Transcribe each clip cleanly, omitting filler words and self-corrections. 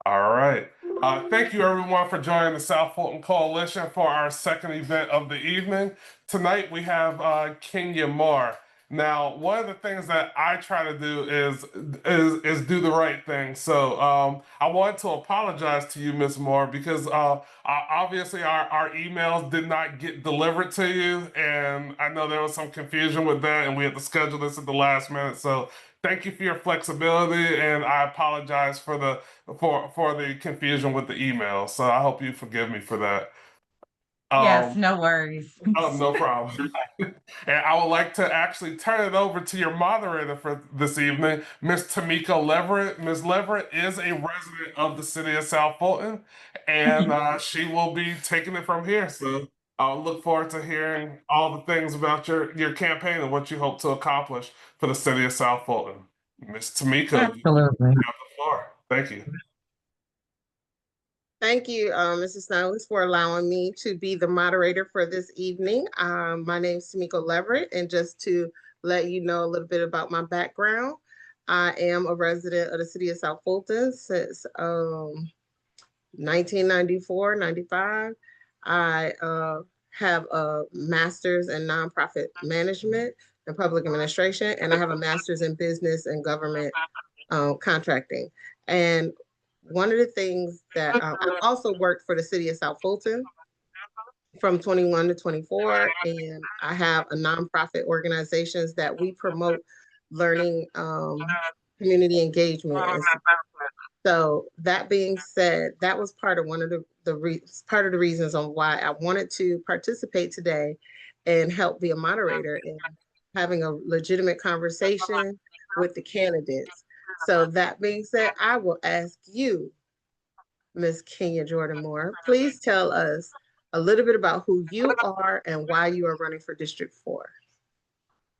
All right. Thank you, everyone, for joining the South Fulton Coalition for our second event of the evening. Tonight, we have Kenya Moore. Now, one of the things that I try to do is do the right thing. So, I wanted to apologize to you, Miss Moore, because obviously our emails did not get delivered to you, and I know there was some confusion with that, and we had to schedule this at the last minute. So, thank you for your flexibility, and I apologize for the confusion with the email. So I hope you forgive me for that. Yes, Um, no worries. oh, no problem. And I would like to actually turn it over to your moderator for this evening, Miss Tamika Leverett. Ms. Leverett is a resident of the city of South Fulton, and she will be taking it from here. So I'll look forward to hearing all the things about your campaign and what you hope to accomplish for the city of South Fulton. Miss Tamika, you Absolutely. have the floor. Thank you. Thank you, Mrs. Snowes, for allowing me to be the moderator for this evening. My name is Tamiko Leverett, and just to let you know a little bit about my background, I am a resident of the city of South Fulton since 1994, 95. I have a master's in nonprofit management and public administration, and I have a master's in business and government contracting. And one of the things that I've also worked for the city of South Fulton from 21 to 24, and I have a nonprofit organizations that we promote learning, community engagement. And so that being said, that was part of one of part of the reasons on why I wanted to participate today and help be a moderator and having a legitimate conversation with the candidates. So that being said, I will ask you, Miss Kenya Jordan Moore, please tell us a little bit about who you are and why you are running for District 4.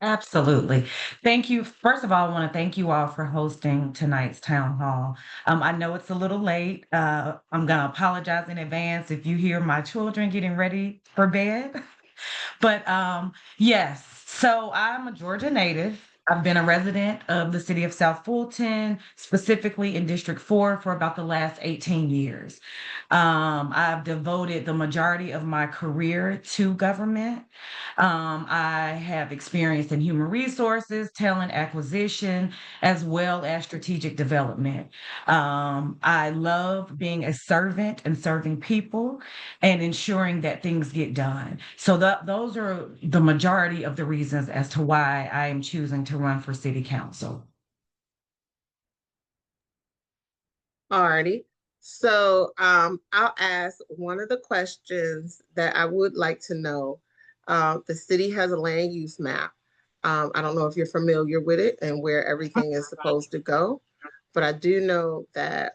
Absolutely. Thank you. First of all, I want to thank you all for hosting tonight's town hall. I know it's a little late. I'm going to apologize in advance if you hear my children getting ready for bed. But yes, so I'm a Georgia native. I've been a resident of the city of South Fulton, specifically in District 4, for about the last 18 years. I've devoted the majority of my career to government. I have experience in human resources, talent acquisition, as well as strategic development. I love being a servant and serving people and ensuring that things get done. So those are the majority of the reasons as to why I am choosing to run for city council. Alrighty. So I'll ask one of the questions that I would like to know. The city has a land use map. I don't know if you're familiar with it and where everything is supposed to go, but I do know that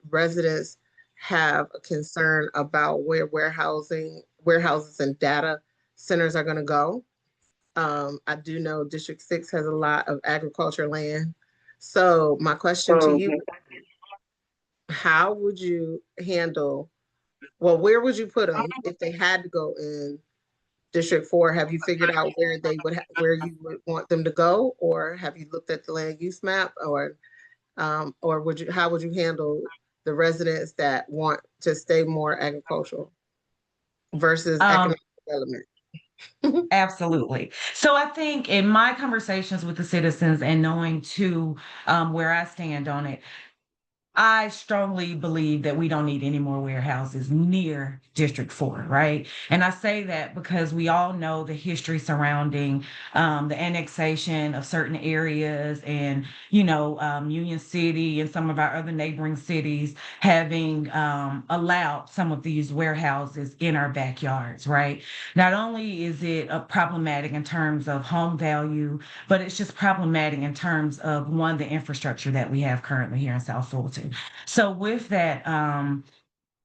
residents have a concern about where warehouses and data centers are going to go. I do know District 6 has a lot of agriculture land. So my question to you, how would you handle, well, where would you put them if they had to go in District 4? Have you figured out where where you would want them to go, or have you looked at the land use map, or how would you handle the residents that want to stay more agricultural versus Um, economic development? Absolutely. So I think in my conversations with the citizens and knowing too where I stand on it, I strongly believe that we don't need any more warehouses near District 4, right? And I say that because we all know the history surrounding the annexation of certain areas and, Union City and some of our other neighboring cities having allowed some of these warehouses in our backyards, right? Not only is it problematic in terms of home value, but it's just problematic in terms of one, the infrastructure that we have currently here in South Fulton. So with that,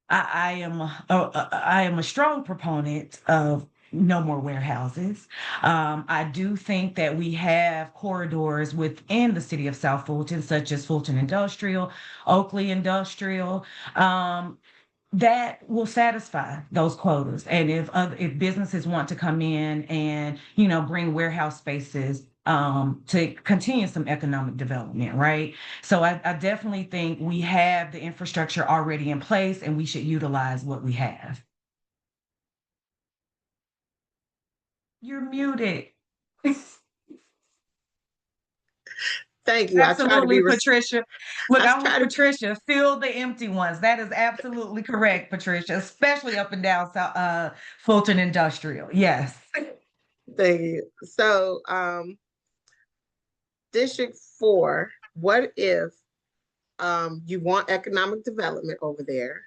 I am a strong proponent of no more warehouses. I do think that we have corridors within the city of South Fulton, such as Fulton Industrial, Oakley Industrial, that will satisfy those quotas. And if businesses want to come in and bring warehouse spaces to continue some economic development, right? So I definitely think we have the infrastructure already in place and we should utilize what we have. You're muted. Thank you. I try to Absolutely, be, Patricia. Look, I I'm with try to, Patricia. Fill the empty ones. That is absolutely correct, Patricia, especially up and down Fulton Industrial. Yes. thank you. So, District 4, what if you want economic development over there?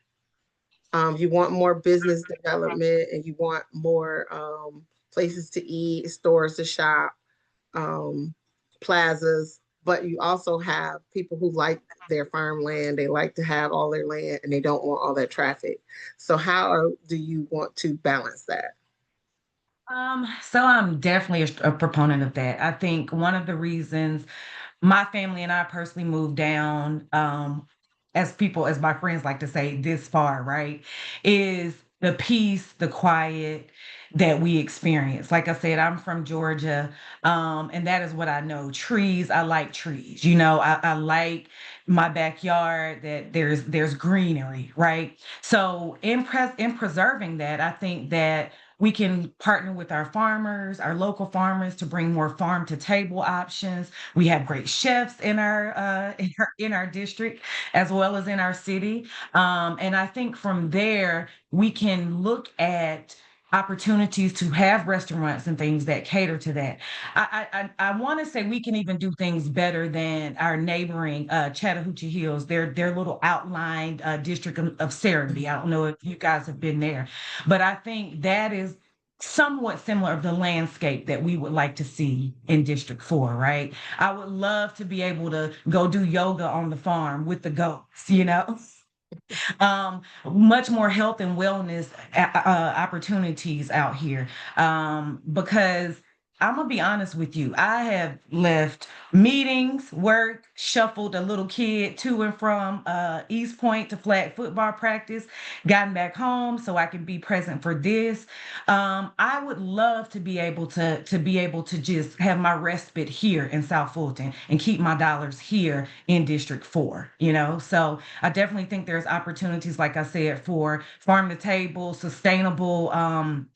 You want more business development and you want more places to eat, stores to shop, um, plazas, but you also have people who like their farmland. They like to have all their land and they don't want all that traffic. So, do you want to balance that? So I'm definitely a proponent of that. I think one of the reasons my family and I personally moved down, as people, as my friends like to say, this far, right? Is the peace, the quiet that we experience. Like I said, I'm from Georgia, and that is what I know. Trees, I like trees. I like my backyard that there's greenery, right? So in preserving that, I think that we can partner with our farmers, our local farmers, to bring more farm to table options. We have great chefs in our district as well as in our city, and I think from there we can look at opportunities to have restaurants and things that cater to that. I want to say we can even do things better than our neighboring Chattahoochee Hills, their little outlined district of Serenity. I don't know if you guys have been there, but I think that is somewhat similar of the landscape that we would like to see in District 4, right? I would love to be able to go do yoga on the farm with the goats. Much more health and wellness opportunities out here. Because I'm gonna be honest with you, I have left meetings, work, shuffled a little kid to and from East Point to flag football practice, gotten back home so I can be present for this. I would love to be able to just have my respite here in South Fulton and keep my dollars here in District 4, So I definitely think there's opportunities, like I said, for farm to table, sustainable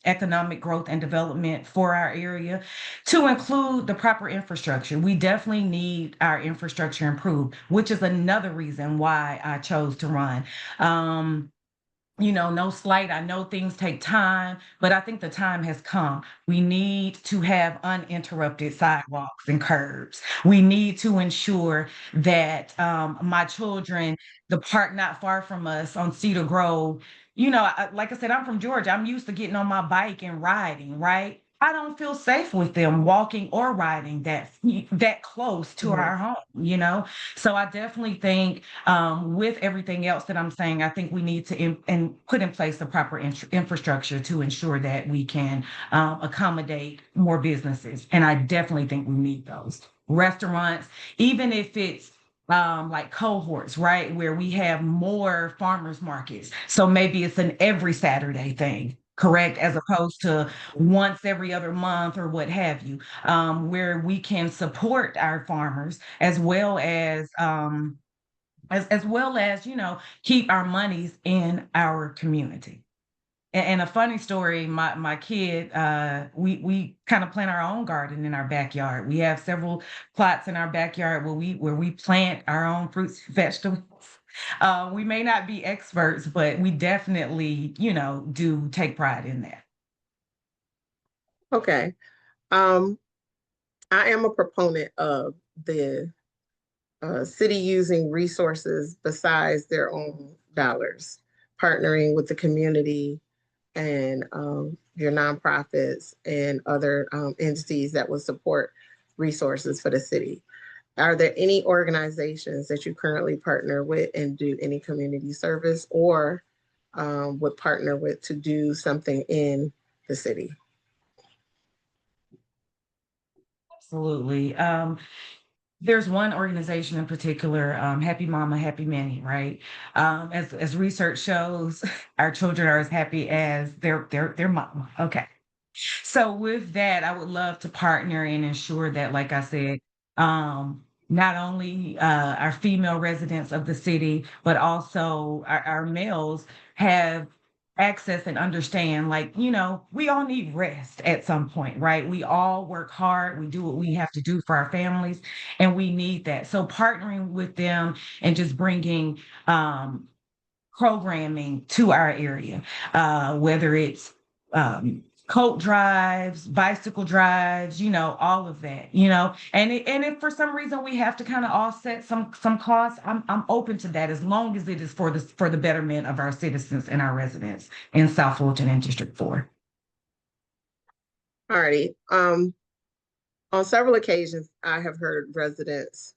economic growth and development for our area, to include the proper infrastructure. We definitely need our infrastructure improved, which is another reason why I chose to run. Um, no slight. I know things take time, but I think the time has come. We need to have uninterrupted sidewalks and curbs. We need to ensure that my children, the park not far from us on Cedar Grove, like I said, I'm from Georgia. I'm used to getting on my bike and riding, right? I don't feel safe with them walking or riding that close to Mhm. our home. So I definitely think with everything else that I'm saying, I think we need to and put in place the proper infrastructure to ensure that we can accommodate more businesses. And I definitely think we need those restaurants, even if it's like cohorts, right? Where we have more farmers markets. So maybe it's an every Saturday thing. Correct, as opposed to once every other month or what have you, where we can support our farmers as well as keep our monies in our community. And a funny story, my kid, we kind of plant our own garden in our backyard. We have several plots in our backyard where we plant our own fruits, vegetables. We may not be experts, but we definitely, do take pride in that. Okay. Um, I am a proponent of the city using resources besides their own dollars, partnering with the community and your nonprofits and other entities that will support resources for the city. Are there any organizations that you currently partner with and do any community service or would partner with to do something in the city? Absolutely. There's one organization in particular, Happy Mama, Happy Minnie, right? As research shows, our children are as happy as their mama. Okay. So with that, I would love to partner and ensure that, like I said, not only our female residents of the city, but also our males have access and understand, like, we all need rest at some point, right? We all work hard, we do what we have to do for our families, and we need that. So partnering with them and just bringing um, programming to our area, whether it's coat drives, bicycle drives, all of that, and if for some reason we have to kind of offset some costs, I'm open to that as long as it is for the betterment of our citizens and our residents in South Fulton and District 4. Alrighty. On several occasions, I have heard residents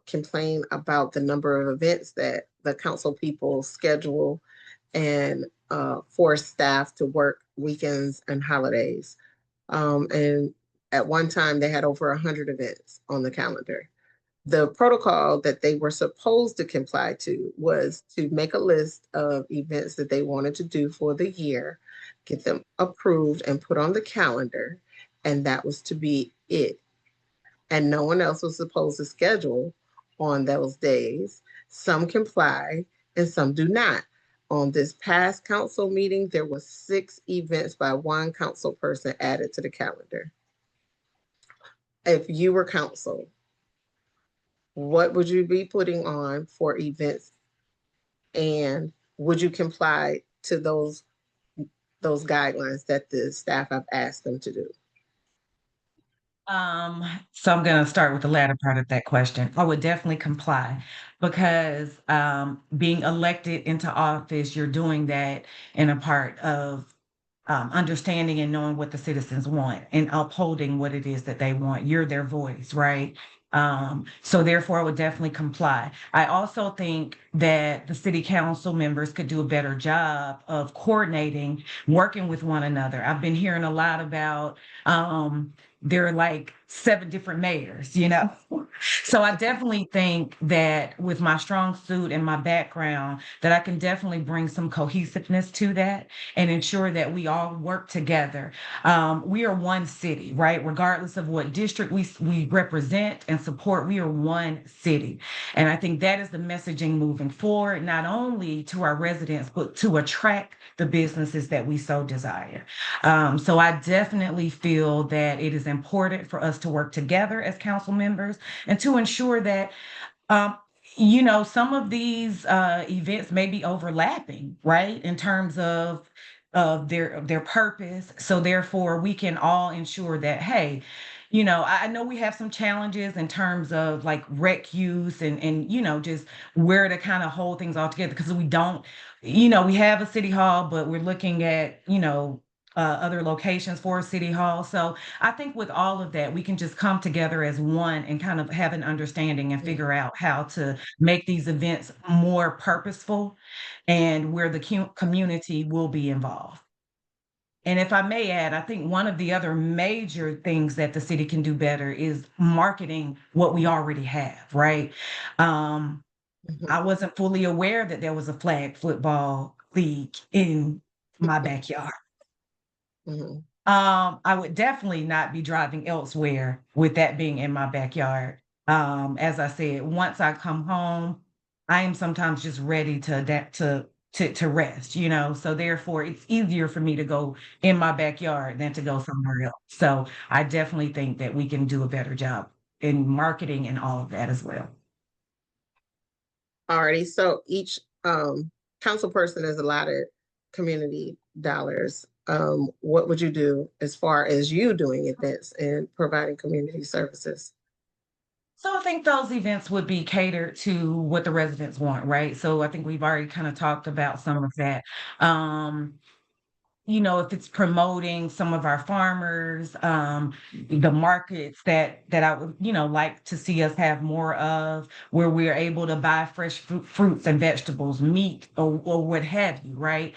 complain about the number of events that the council people schedule and force staff to work weekends and holidays. And at one time, they had over 100 events on the calendar. The protocol that they were supposed to comply to was to make a list of events that they wanted to do for the year, get them approved and put on the calendar, and that was to be it. And no one else was supposed to schedule on those days. Some comply and some do not. On this past council meeting, there were 6 events by one council person added to the calendar. If you were council, what would you be putting on for events, and would you comply to those guidelines that the staff have asked them to do? So I'm going to start with the latter part of that question. I would definitely comply because being elected into office, you're doing that in a part of understanding and knowing what the citizens want and upholding what it is that they want. You're their voice, right? So therefore, I would definitely comply. I also think that the city council members could do a better job of coordinating, working with one another. I've been hearing a lot about there are like 7 different mayors, So I definitely think that with my strong suit and my background, that I can definitely bring some cohesiveness to that and ensure that we all work together. We are one city, right? Regardless of what district we represent and support, we are one city. And I think that is the messaging moving forward, not only to our residents, but to attract the businesses that we so desire. So I definitely feel that it is important for us to work together as council members and to ensure that um, some of these events may be overlapping, right, in terms of their purpose. So therefore, we can all ensure that, hey, I know we have some challenges in terms of like rec use and just where to kind of hold things all together because we don't, we have a city hall, but we're looking at, other locations for a city hall. So I think with all of that, we can just come together as one and kind of have an understanding and figure out how to make these events more purposeful and where the community will be involved. And if I may add, I think one of the other major things that the city can do better is marketing what we already have, right? Um, Mhm, I wasn't fully aware that there was a flag football league in my backyard. mhm. I would definitely not be driving elsewhere with that being in my backyard. As I said, once I come home, I am sometimes just ready to adapt to rest, So therefore, it's easier for me to go in my backyard than to go somewhere else. So I definitely think that we can do a better job in marketing and all of that as well. Alrighty, so each council person is allotted community dollars. What would you do as far as you doing events and providing community services? So I think those events would be catered to what the residents want, right? So I think we've already kind of talked about some of that. Um, if it's promoting some of our farmers, the markets that I would, like to see us have more of, where we're able to buy fresh fruits and vegetables, meat, or what have you, right?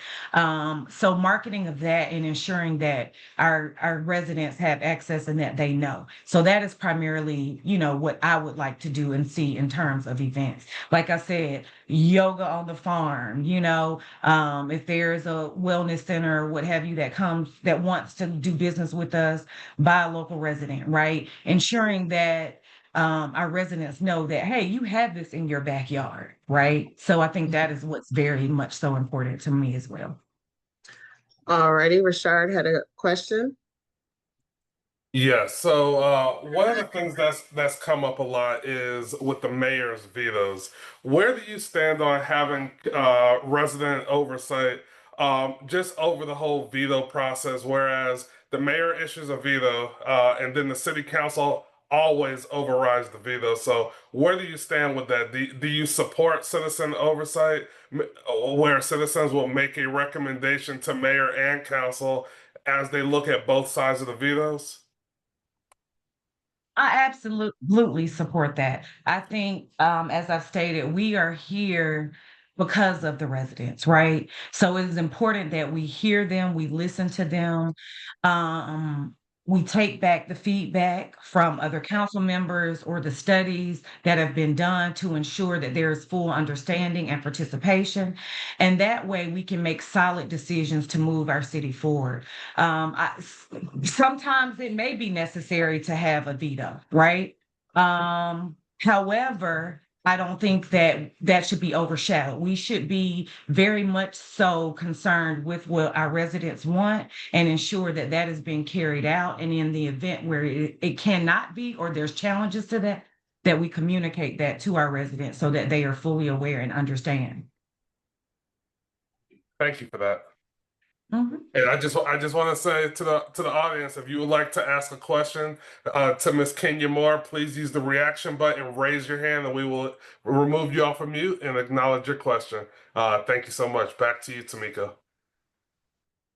So marketing of that and ensuring that our residents have access and that they know. So that is primarily, what I would like to do and see in terms of events. Like I said, yoga on the farm, if there's a wellness center or what have you that wants to do business with us by a local resident, right? Ensuring that our residents know that, hey, you have this in your backyard, right? So I think that is what's very much so important to me as well. All righty, Rashard had a question. Yeah, so one of the things that's come up a lot is with the mayor's vetoes. Where do you stand on having resident oversight just over the whole veto process, whereas the mayor issues a veto and then the city council always overrides the veto? So where do you stand with that? Do you support citizen oversight where citizens will make a recommendation to mayor and council as they look at both sides of the vetoes? I absolutely support that. I think, as I've stated, we are here because of the residents, right? So it is important that we hear them, we listen to them, um, we take back the feedback from other council members or the studies that have been done to ensure that there is full understanding and participation. And that way we can make solid decisions to move our city forward. I, Sometimes it may be necessary to have a veto, right? However, I don't think that that should be overshadowed. We should be very much so concerned with what our residents want and ensure that that is being carried out. And in the event where it cannot be, or there's challenges to that, that we communicate that to our residents so that they are fully aware and understand. Thank you for that. Mhm. And I just want to say to the audience, if you would like to ask a question to Miss Kenya Moore, please use the reaction button, raise your hand, and we will remove you off of mute and acknowledge your question. Thank you so much. Back to you, Tamika.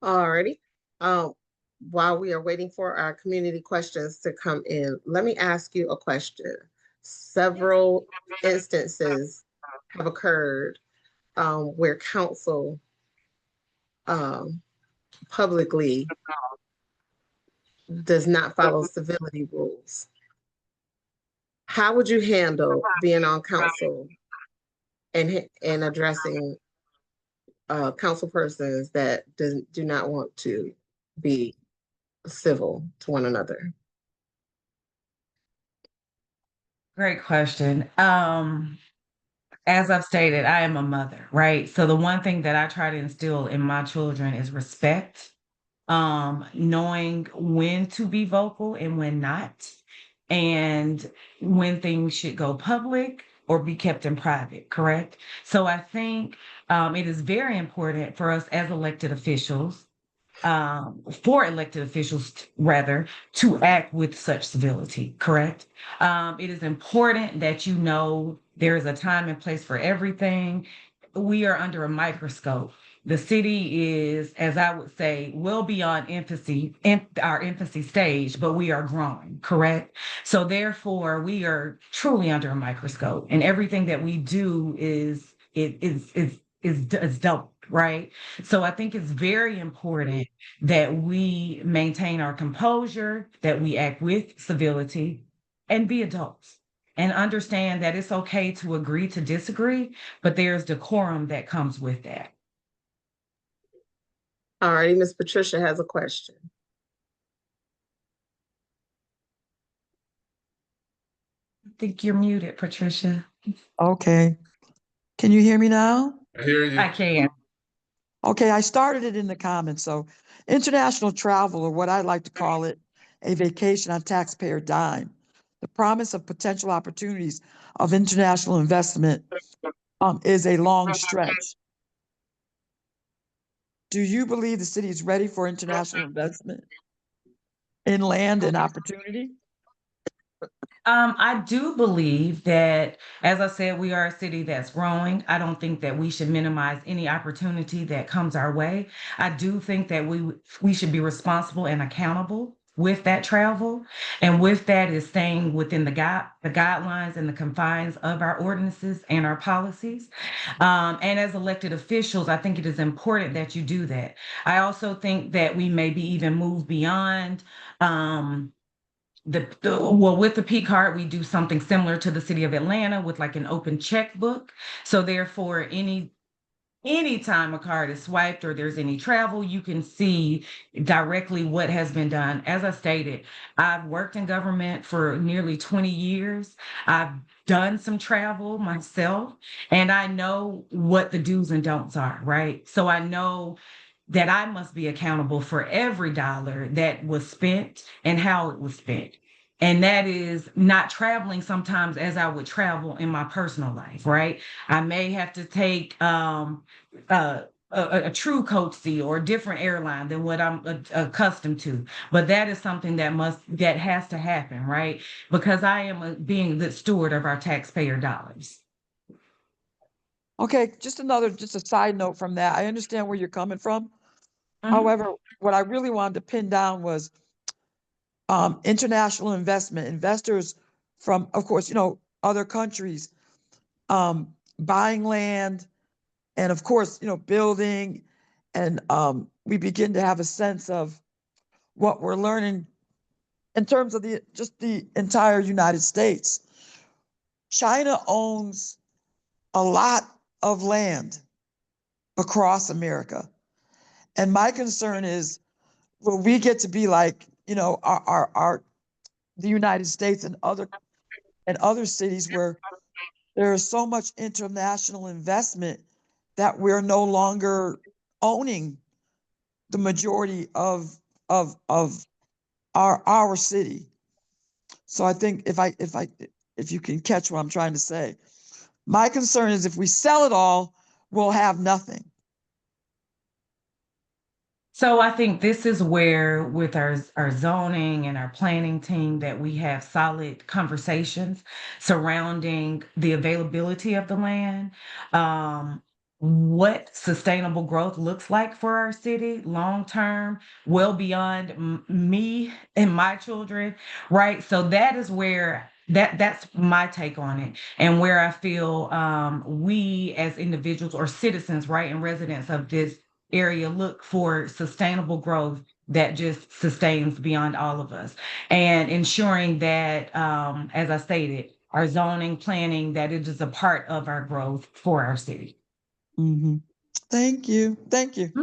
All righty. While we are waiting for our community questions to come in, let me ask you a question. Several instances have occurred where council publicly does not follow civility rules. How would you handle being on council and addressing council persons that do not want to be civil to one another? Great question. As I've stated, I am a mother, right? So the one thing that I try to instill in my children is respect, knowing when to be vocal and when not, and when things should go public or be kept in private, correct? So I think it is very important for us as elected officials, for elected officials, rather, to act with such civility, correct? It is important that you know there is a time and place for everything. We are under a microscope. The city is, as I would say, well beyond infancy, in our infancy stage, but we are growing, correct? So therefore, we are truly under a microscope, and everything that we do is double, right? So I think it's very important that we maintain our composure, that we act with civility, and be adults and understand that it's okay to agree to disagree, but there's decorum that comes with that. All righty, Miss Patricia has a question. I think you're muted, Patricia. Okay. Can you hear me now? I hear you. I can. Okay, I started it in the comments. So international travel, or what I like to call it, a vacation on taxpayer dime. The promise of potential opportunities of international investment is a long stretch. Do you believe the city is ready for international investment in land and opportunity? I do believe that, as I said, we are a city that's growing. I don't think that we should minimize any opportunity that comes our way. I do think that we should be responsible and accountable with that travel, and with that is staying within the guidelines and the confines of our ordinances and our policies. And as elected officials, I think it is important that you do that. I also think that we maybe even move beyond. Well, with the P card, we do something similar to the city of Atlanta with like an open checkbook. So therefore, any anytime a card is swiped or there's any travel, you can see directly what has been done. As I stated, I've worked in government for nearly 20 years. I've done some travel myself, and I know what the do's and don'ts are, right? So I know that I must be accountable for every dollar that was spent and how it was spent. And that is not traveling sometimes as I would travel in my personal life, right? I may have to take uh, a true coach seat or a different airline than what I'm accustomed to. But that is something that has to happen, right? Because I am being the steward of our taxpayer dollars. Okay, just a side note from that. I understand where you're coming from. Mhm. However, what I really wanted to pin down was international investors from, of course, other countries, buying land and of course, building. And we begin to have a sense of what we're learning in terms of the entire United States. China owns a lot of land across America. And my concern is, will we get to be like, our the United States and other cities where there is so much international investment that we're no longer owning the majority of our city. So I think if you can catch what I'm trying to say, my concern is if we sell it all, we'll have nothing. So I think this is where, with our zoning and our planning team, that we have solid conversations surrounding the availability of the land, what sustainable growth looks like for our city long term, well beyond me and my children, right? So that is where that's my take on it, and where I feel we as individuals or citizens, right, and residents of this area look for sustainable growth that just sustains beyond all of us, and ensuring that, as I stated, our zoning planning, that it is a part of our growth for our city. Mm-hmm. Thank you. Thank you.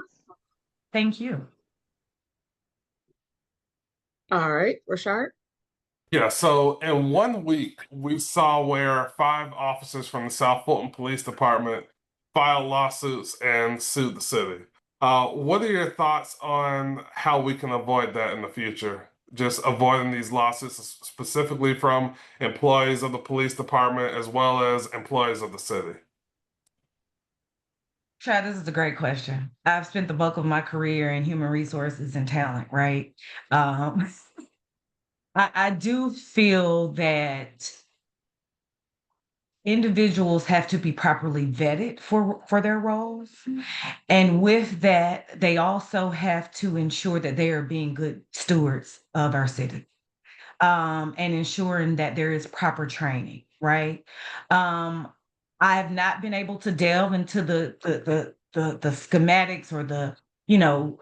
Thank you. All right, Rashard. Yeah, so in 1 week, we saw where 5 officers from the South Fulton Police Department filed lawsuits and sued the city. What are your thoughts on how we can avoid that in the future? Just avoiding these lawsuits specifically from employees of the police department as well as employees of the city. Chad, this is a great question. I've spent the bulk of my career in human resources and talent, right? Um, I do feel that individuals have to be properly vetted for their roles. And with that, they also have to ensure that they are being good stewards of our city, and ensuring that there is proper training, right? Um, I have not been able to delve into the schematics or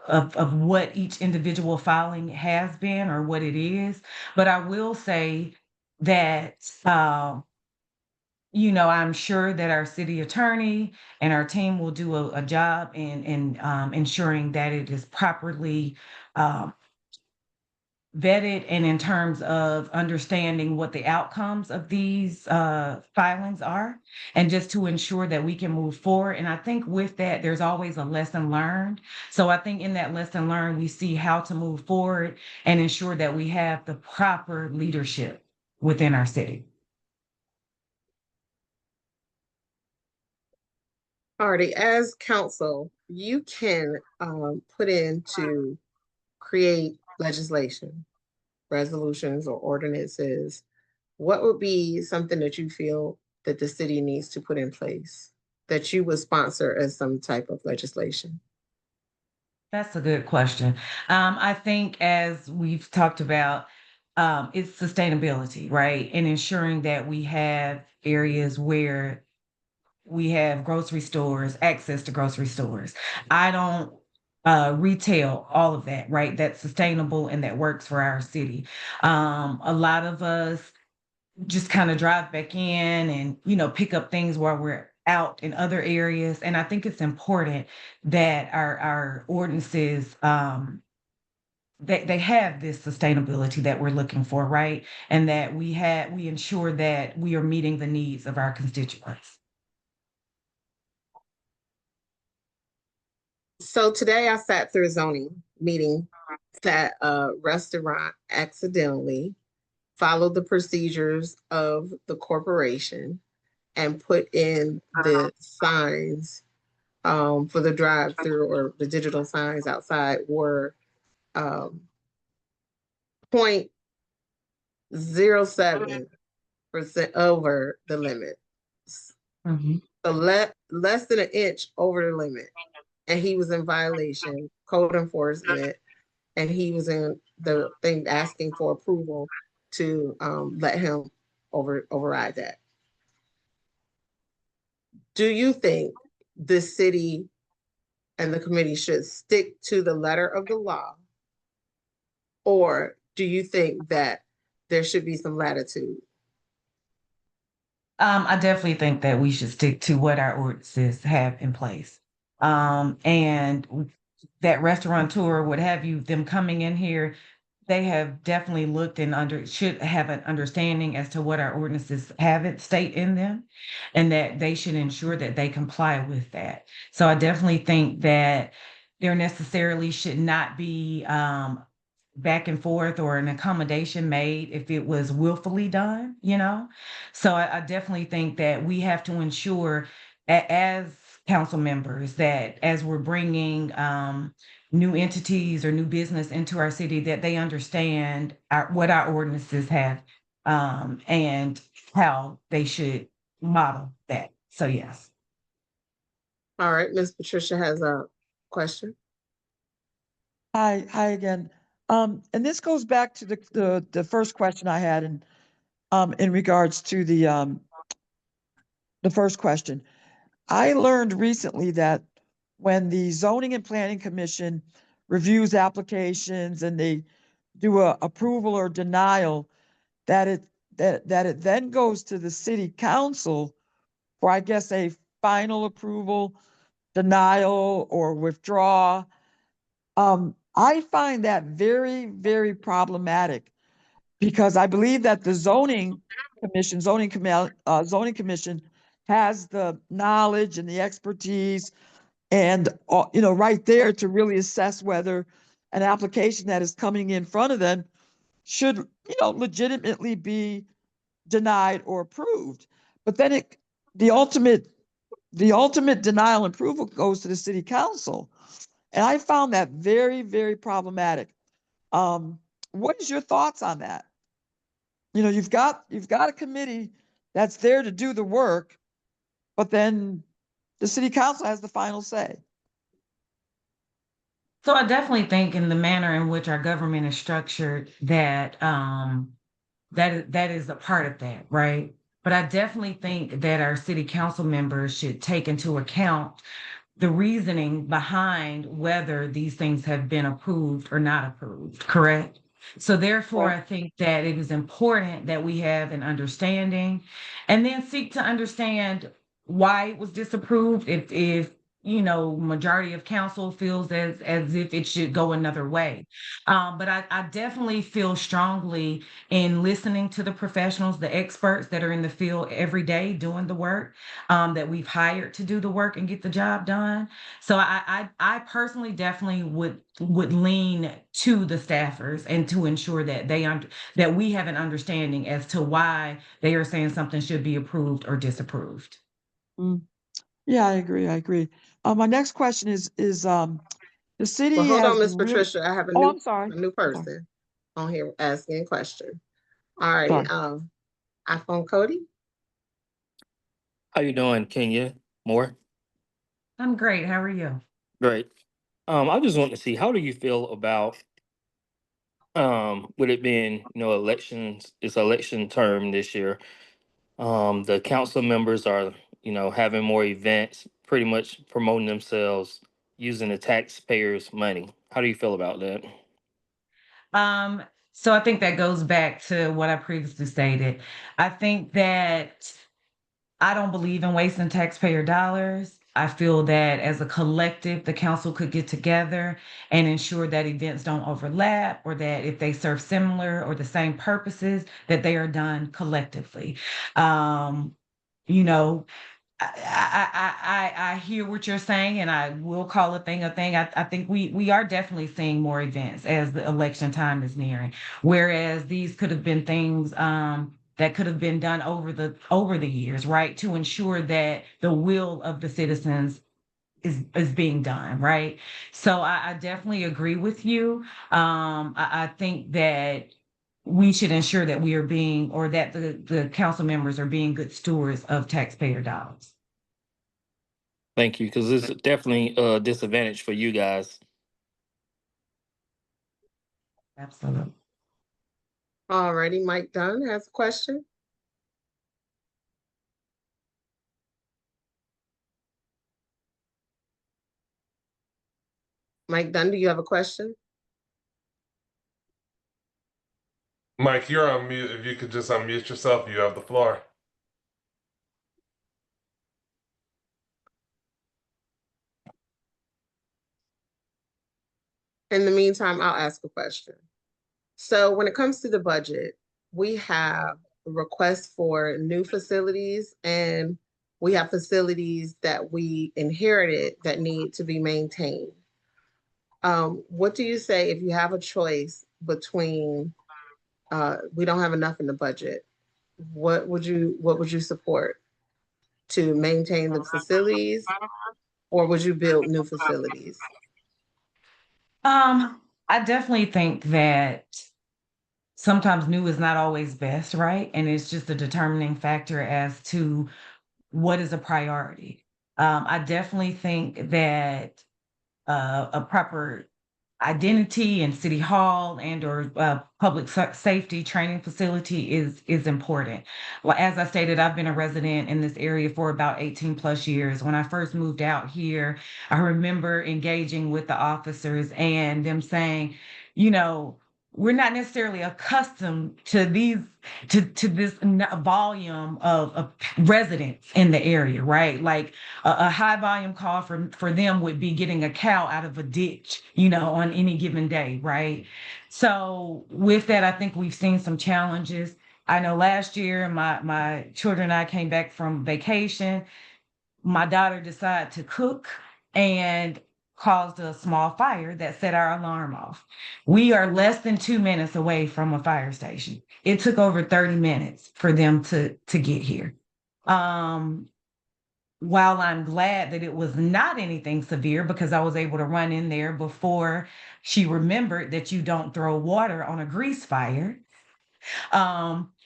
of what each individual filing has been or what it is, but I will say that I'm sure that our city attorney and our team will do a job in ensuring that it is properly um, vetted, and in terms of understanding what the outcomes of these filings are, and just to ensure that we can move forward. And I think with that, there's always a lesson learned. So I think in that lesson learned, we see how to move forward and ensure that we have the proper leadership within our city. Alrighty, as council, you can put in to create legislation, resolutions or ordinances. What would be something that you feel that the city needs to put in place that you would sponsor as some type of legislation? That's a good question. I think, as we've talked about, it's sustainability, right? And ensuring that we have areas where we have grocery stores, access to grocery stores. I don't retail all of that, right? That's sustainable and that works for our city. A lot of us just kind of drive back in and pick up things while we're out in other areas. And I think it's important that our ordinances, they have this sustainability that we're looking for, right? And that we ensure that we are meeting the needs of our constituents. So today I sat through a zoning meeting that a restaurant accidentally followed the procedures of the corporation and put in the signs for the drive-through, or the digital signs outside were 0.07% over the limit. Mhm. So less than an inch over the limit. And he was in violation, code enforcement, and he was in the thing asking for approval to let him override that. Do you think the city and the committee should stick to the letter of the law? Or do you think that there should be some latitude? I definitely think that we should stick to what our ordinances have in place. And that restaurateur, what have you, them coming in here, they have definitely looked and should have an understanding as to what our ordinances have it state in them, and that they should ensure that they comply with that. So I definitely think that there necessarily should not be back and forth or an accommodation made if it was willfully done, you know? So I definitely think that we have to ensure as council members that as we're bringing new entities or new business into our city, that they understand what our ordinances have and how they should model that. So yes. All right, Ms. Patricia has a question. Hi again. And this goes back to the first question I had in regards to the first question. I learned recently that when the Zoning and Planning Commission reviews applications and they do a approval or denial, that it then goes to the city council for, I guess, a final approval, denial, or withdraw. I find that very, very problematic because I believe that the zoning commission has the knowledge and the expertise and, right there to really assess whether an application that is coming in front of them should, legitimately be denied or approved. But then the ultimate, the ultimate denial and approval goes to the city council. And I found that very, very problematic. What is your thoughts on that? You've got a committee that's there to do the work, but then the city council has the final say. So I definitely think in the manner in which our government is structured that that is a part of that, right? But I definitely think that our city council members should take into account the reasoning behind whether these things have been approved or not approved, correct? So therefore, I think that it is important that we have an understanding and then seek to understand why it was disapproved if majority of council feels as if it should go another way. But I definitely feel strongly in listening to the professionals, the experts that are in the field every day doing the work, that we've hired to do the work and get the job done. So I personally definitely would lean to the staffers and to ensure that that we have an understanding as to why they are saying something should be approved or disapproved. Mm. Yeah, I agree. I agree. My next question is the city Well, hold on, has Ms. really. Patricia. I have a Oh, new I'm sorry. Sorry. person on here asking a question. All righty, Sorry. iPhone Cody. How you doing, Kenya? More? I'm great. How are you? Great. I just want to see, how do you feel about with it being, elections, it's election term this year. The council members are, having more events, pretty much promoting themselves using the taxpayers' money. How do you feel about that? Um, so I think that goes back to what I previously stated. I think that I don't believe in wasting taxpayer dollars. I feel that as a collective, the council could get together and ensure that events don't overlap, or that if they serve similar or the same purposes, that they are done collectively. Um, you know, I hear what you're saying, and I will call a thing a thing. I think we are definitely seeing more events as the election time is nearing, whereas these could have been things that could have been done over the years, right, to ensure that the will of the citizens is being done, right. So I definitely agree with you. I think that we should ensure that we are being, or that the council members are being good stewards of taxpayer dollars. Thank you, because this is definitely a disadvantage for you guys. Absolutely. Alrighty, Mike Dunn has a question. Mike Dunn, do you have a question? Mike, you're on mute. If you could just unmute yourself, you have the floor. In the meantime, I'll ask a question. So when it comes to the budget, we have requests for new facilities, and we have facilities that we inherited that need to be maintained. What do you say if you have a choice between, we don't have enough in the budget? What would you support? To maintain the facilities, or would you build new facilities? I definitely think that sometimes new is not always best, right? And it's just a determining factor as to what is a priority. I definitely think that a proper identity in city hall and or public safety training facility is important. Well, as I stated, I've been a resident in this area for about 18 plus years. When I first moved out here, I remember engaging with the officers and them saying, you know, we're not necessarily accustomed to these to this volume of residents in the area, right? Like a high volume call for them would be getting a cow out of a ditch, on any given day, right? So with that, I think we've seen some challenges. I know last year my children and I came back from vacation. My daughter decided to cook and caused a small fire that set our alarm off. We are less than 2 minutes away from a fire station. It took over 30 minutes for them to get here. Um, while I'm glad that it was not anything severe because I was able to run in there before she remembered that you don't throw water on a grease fire.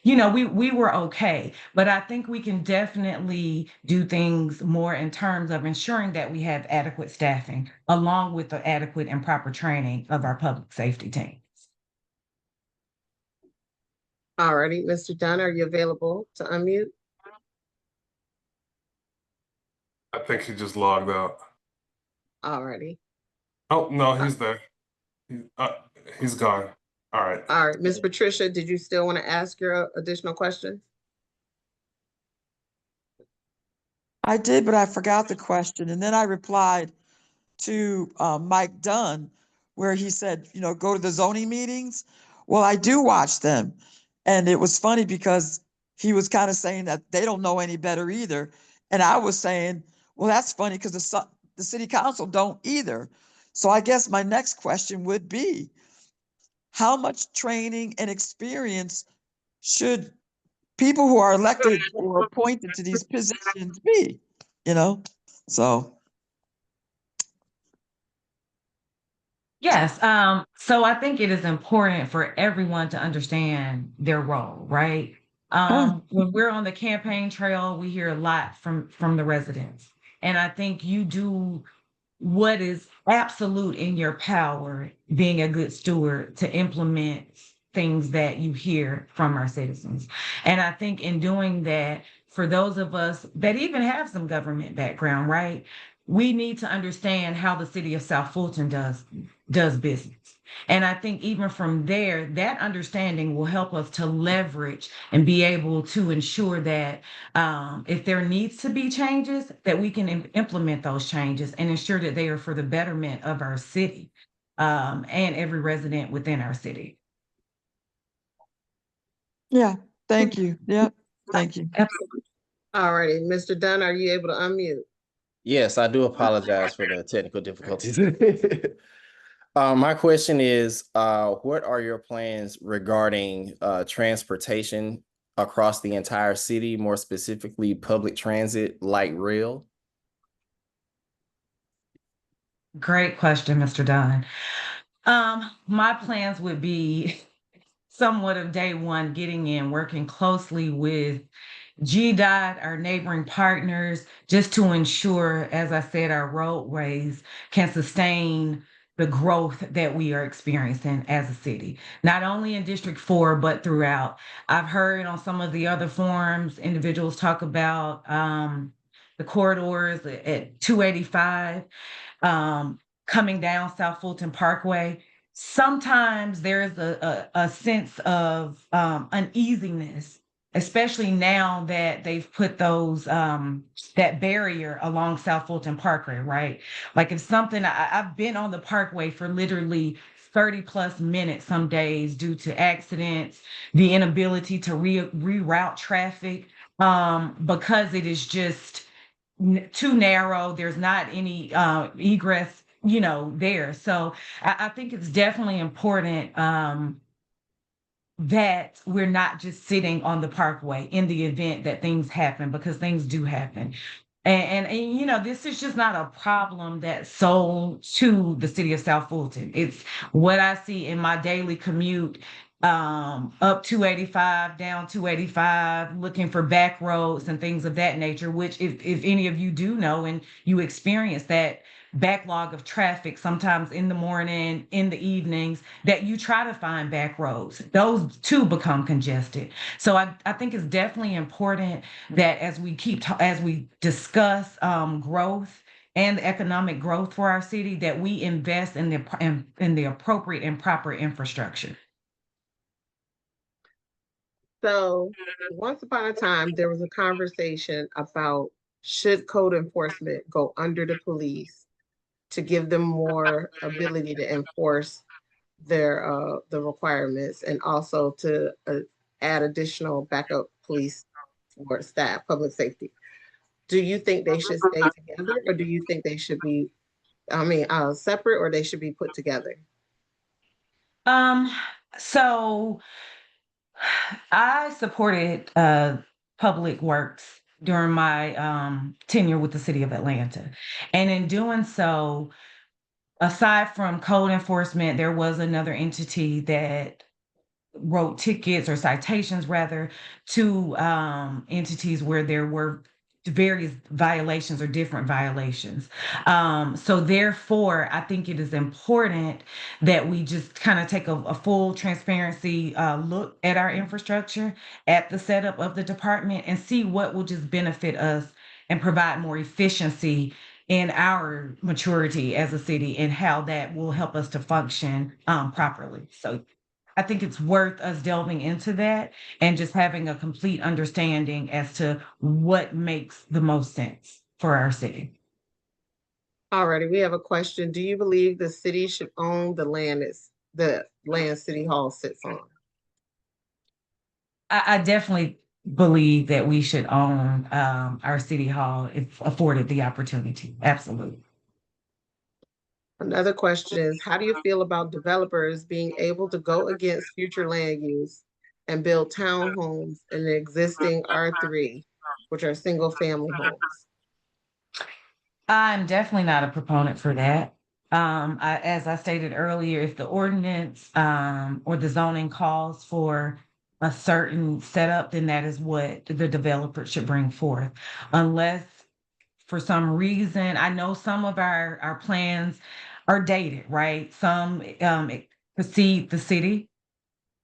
We were okay, but I think we can definitely do things more in terms of ensuring that we have adequate staffing along with the adequate and proper training of our public safety team. Alrighty, Mr. Dunn, are you available to unmute? I think he just logged out. Alrighty. Oh, no, he's there. He's gone. All right. All right, Ms. Patricia, did you still want to ask your additional questions? I did, but I forgot the question. And then I replied to Mike Dunn, where he said, go to the zoning meetings. Well, I do watch them. And it was funny because he was kind of saying that they don't know any better either. And I was saying, well, that's funny because the city council don't either. So I guess my next question would be, how much training and experience should people who are elected or appointed to these positions be? So Yes. So I think it is important for everyone to understand their role, right? huh, When we're on the campaign trail, we hear a lot from the residents. And I think you do what is absolute in your power, being a good steward to implement things that you hear from our citizens. And I think in doing that, for those of us that even have some government background, right? We need to understand how the city of South Fulton does does business. And I think even from there, that understanding will help us to leverage and be able to ensure that if there needs to be changes, that we can implement those changes and ensure that they are for the betterment of our city and every resident within our city. Yeah, thank you. Yep, thank you. Absolutely. All righty, Mr. Dunn, are you able to unmute? Yes, I do apologize for the technical difficulties. My question is, what are your plans regarding transportation across the entire city, more specifically public transit, light rail? Great question, Mr. Dunn. My plans would be somewhat of day one, getting in, working closely with GDOT, our neighboring partners, just to ensure, as I said, our roadways can sustain the growth that we are experiencing as a city, not only in District 4, but throughout. I've heard on some of the other forums, individuals talk about the corridors at 285 coming down South Fulton Parkway. Sometimes there's a sense of uneasiness, especially now that they've put those that barrier along South Fulton Parkway, right? Like if something, I've been on the parkway for literally 30 plus minutes some days due to accidents, the inability to reroute traffic, because it is just too narrow. There's not any egress, there. So I think it's definitely important that we're not just sitting on the parkway in the event that things happen, because things do happen. And this is just not a problem that's sold to the city of South Fulton. It's what I see in my daily commute, up 285, down 285, looking for back roads and things of that nature, which if any of you do know and you experience that backlog of traffic sometimes in the morning, in the evenings, that you try to find back roads. Those too become congested. So I think it's definitely important that as we discuss growth and the economic growth for our city, that we invest in the appropriate and proper infrastructure. So once upon a time, there was a conversation about should code enforcement go under the police to give them more ability to enforce their the requirements, and also to add additional backup police for staff, public safety. Do you think they should stay together, or do you think they should be, separate, or they should be put together? So I supported public works during my tenure with the city of Atlanta. And in doing so, aside from code enforcement, there was another entity that wrote tickets or citations rather to entities where there were various violations or different violations. So therefore, I think it is important that we just kind of take a full transparency look at our infrastructure, at the setup of the department, and see what will just benefit us and provide more efficiency in our maturity as a city, and how that will help us to function properly. So I think it's worth us delving into that and just having a complete understanding as to what makes the most sense for our city. Alrighty, we have a question. Do you believe the city should own the land City Hall sits on? I definitely believe that we should own our city hall if afforded the opportunity. Absolutely. Another question is, how do you feel about developers being able to go against future land use and build townhomes in the existing R3, which are single family homes? I'm definitely not a proponent for that. As I stated earlier, if the ordinance or the zoning calls for a certain setup, then that is what the developer should bring forth. Unless for some reason, I know some of our plans are dated, right? Some precede the city.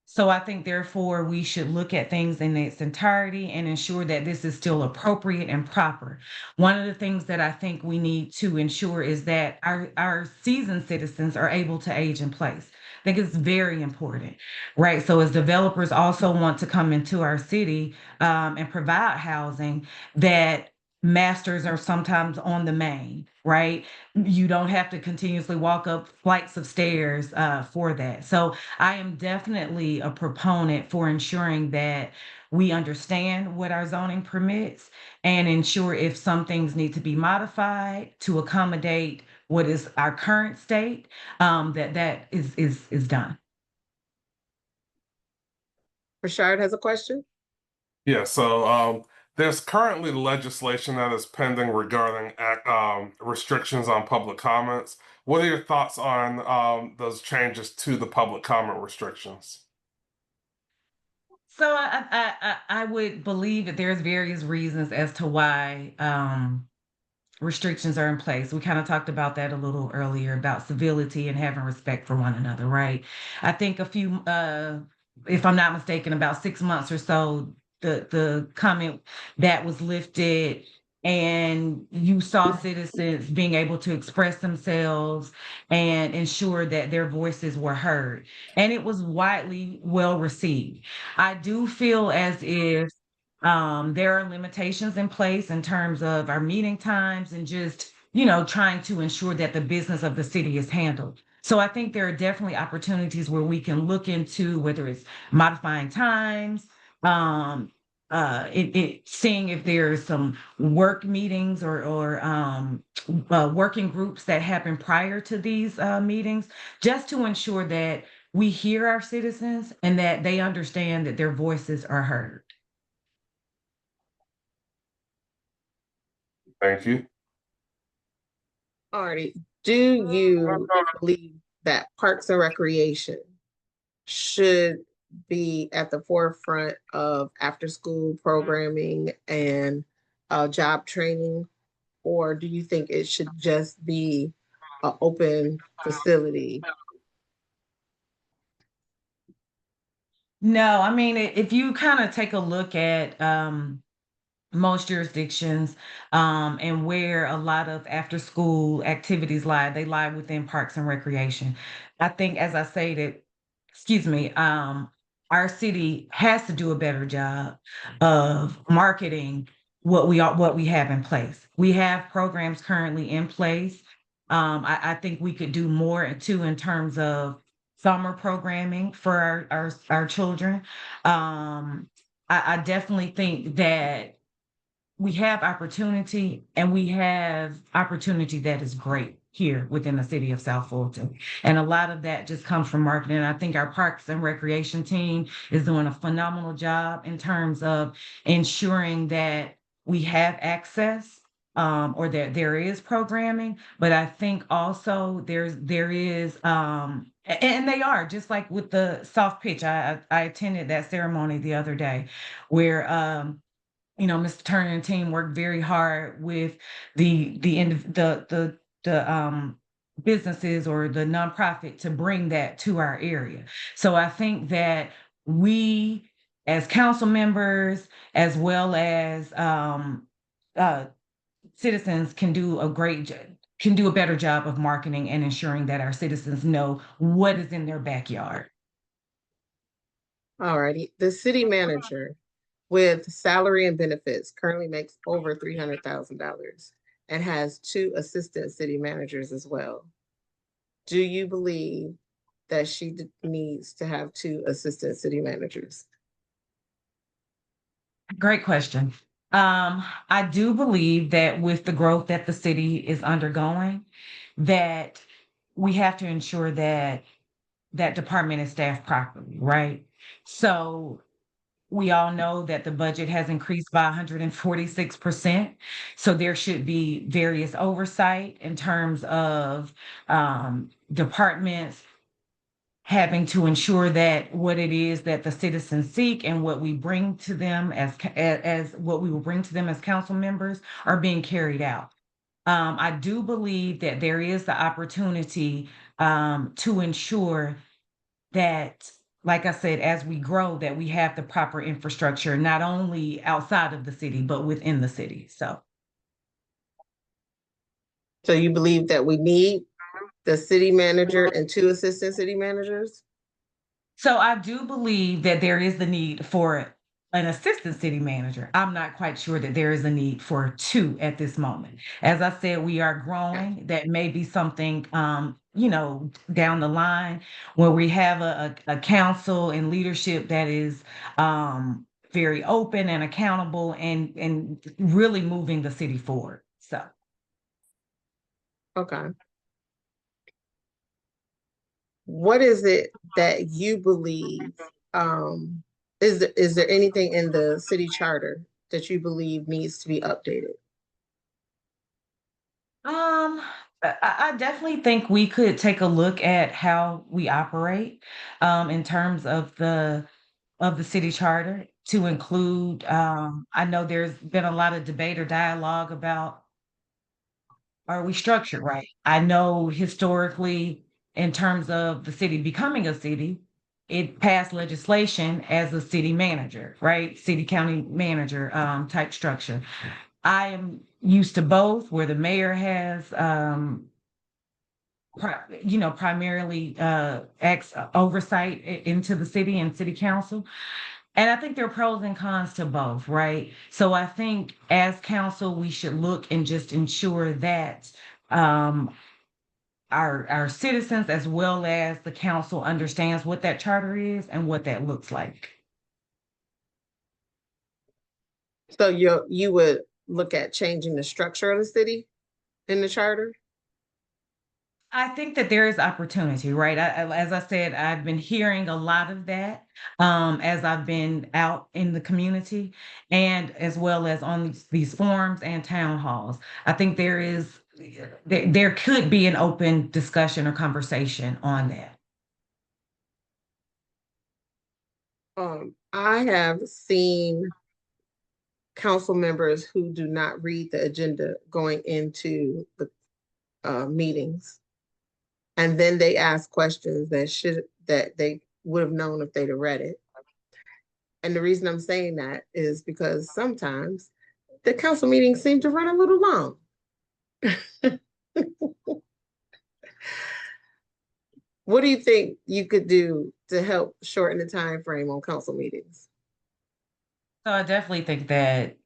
So I think therefore we should look at things in its entirety and ensure that this is still appropriate and proper. One of the things that I think we need to ensure is that our seasoned citizens are able to age in place. I think it's very important, right? So as developers also want to come into our city and provide housing, that masters are sometimes on the main, right? You don't have to continuously walk up flights of stairs for that. So I am definitely a proponent for ensuring that we understand what our zoning permits and ensure if some things need to be modified to accommodate what is our current state, that is done. Rashard has a question. Yeah, so there's currently legislation that is pending regarding restrictions on public comments. What are your thoughts on those changes to the public comment restrictions? So I would believe that there's various reasons as to why restrictions are in place. We kind of talked about that a little earlier about civility and having respect for one another, right? I think a few, if I'm not mistaken, about 6 months or so, the comment that was lifted, and you saw citizens being able to express themselves and ensure that their voices were heard, and it was widely well received. I do feel as if there are limitations in place in terms of our meeting times and just, trying to ensure that the business of the city is handled. So I think there are definitely opportunities where we can look into whether it's modifying times, seeing if there's some work meetings or working groups that happen prior to these meetings, just to ensure that we hear our citizens and that they understand that their voices are heard. Thank you. Alrighty. Do you believe that Parks and Recreation should be at the forefront of after-school programming and job training? Or do you think it should just be an open facility? No, I mean, if you kind of take a look at most jurisdictions and where a lot of after school activities lie, they lie within parks and recreation. I think, as I stated, excuse me, our city has to do a better job of marketing what we have in place. We have programs currently in place. I think we could do more too in terms of summer programming for our children. I definitely think that we have opportunity, and we have opportunity that is great here within the city of South Fulton. And a lot of that just comes from marketing. I think our Parks and Recreation team is doing a phenomenal job in terms of ensuring that we have access, or that there is programming. But I think also there is and they are just like with the soft pitch. I attended that ceremony the other day where Mr. Turner and team worked very hard with the businesses or the nonprofit to bring that to our area. So I think that we, as council members, as well as uh, citizens, can do a better job of marketing and ensuring that our citizens know what is in their backyard. Alrighty. The city manager with salary and benefits currently makes over $300,000 and has 2 assistant city managers as well. Do you believe that she needs to have 2 assistant city managers? Great question. I do believe that with the growth that the city is undergoing, that we have to ensure that that department is staffed properly, right? So we all know that the budget has increased by 146%. So there should be various oversight in terms of departments having to ensure that what it is that the citizens seek and what we bring to them as what we will bring to them as council members are being carried out. I do believe that there is the opportunity to ensure that like I said, as we grow, that we have the proper infrastructure, not only outside of the city, but within the city. So you believe that we need the city manager and 2 assistant city managers? So I do believe that there is the need for an assistant city manager. I'm not quite sure that there is a need for two at this moment. As I said, we are growing. That may be something, down the line where we have a council and leadership that is very open and accountable and really moving the city forward. So. Okay. What is it that you believe, is there anything in the city charter that you believe needs to be updated? I definitely think we could take a look at how we operate, in terms of the city charter to include, I know there's been a lot of debate or dialogue about, are we structured right? I know historically, in terms of the city becoming a city, it passed legislation as a city manager, right? City county manager, type structure. I am used to both, where the mayor has, primarily acts oversight into the city and city council. And I think there are pros and cons to both, right? So I think as council, we should look and just ensure that um, our citizens as well as the council understands what that charter is and what that looks like. So you would look at changing the structure of the city in the charter? I think that there is opportunity, right? As I said, I've been hearing a lot of that, as I've been out in the community and as well as on these forums and town halls. I think there could be an open discussion or conversation on that. I have seen council members who do not read the agenda going into the meetings. And then they ask questions that they would have known if they'd have read it. And the reason I'm saying that is because sometimes the council meetings seem to run a little long. What do you think you could do to help shorten the time frame on council meetings? So I definitely think that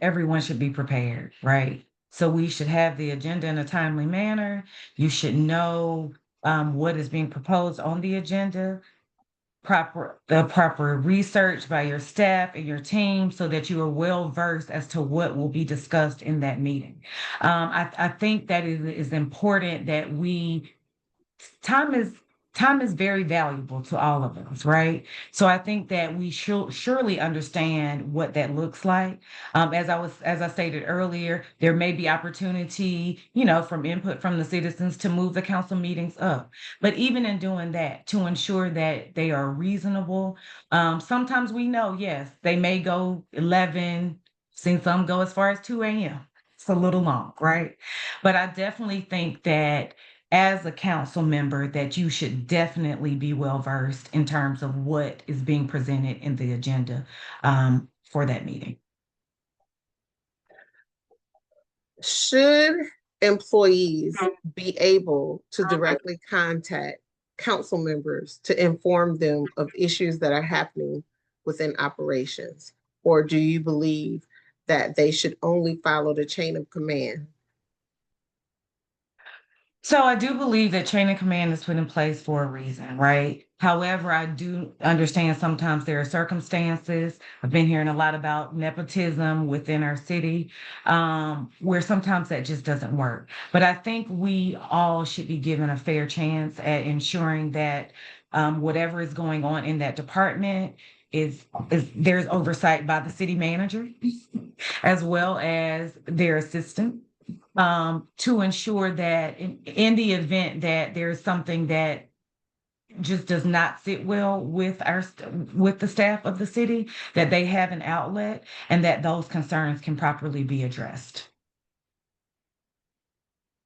everyone should be prepared, right? So we should have the agenda in a timely manner. You should know what is being proposed on the agenda, the proper research by your staff and your team so that you are well versed as to what will be discussed in that meeting. I think that it is important that time is time is very valuable to all of us, right? So I think that we should surely understand what that looks like. As I stated earlier, there may be opportunity, from input from the citizens to move the council meetings up. But even in doing that, to ensure that they are reasonable, sometimes we know, yes, they may go 11, seen some go as far as 2 a.m. It's a little long, right? But I definitely think that as a council member that you should definitely be well versed in terms of what is being presented in the agenda for that meeting. Should employees be able to directly contact council members to inform them of issues that are happening within operations? Or do you believe that they should only follow the chain of command? So I do believe that chain of command is put in place for a reason, right? However, I do understand sometimes there are circumstances. I've been hearing a lot about nepotism within our city, where sometimes that just doesn't work. But I think we all should be given a fair chance at ensuring that whatever is going on in that department is there's oversight by the city manager as well as their assistant, to ensure that in the event that there's something that just does not sit well with with the staff of the city, that they have an outlet and that those concerns can properly be addressed.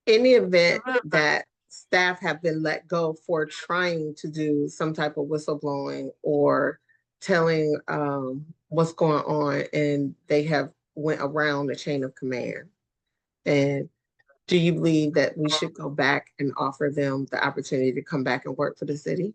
In the event that staff have been let go for trying to do some type of whistleblowing or telling what's going on, and they have went around the chain of command. And do you believe that we should go back and offer them the opportunity to come back and work for the city?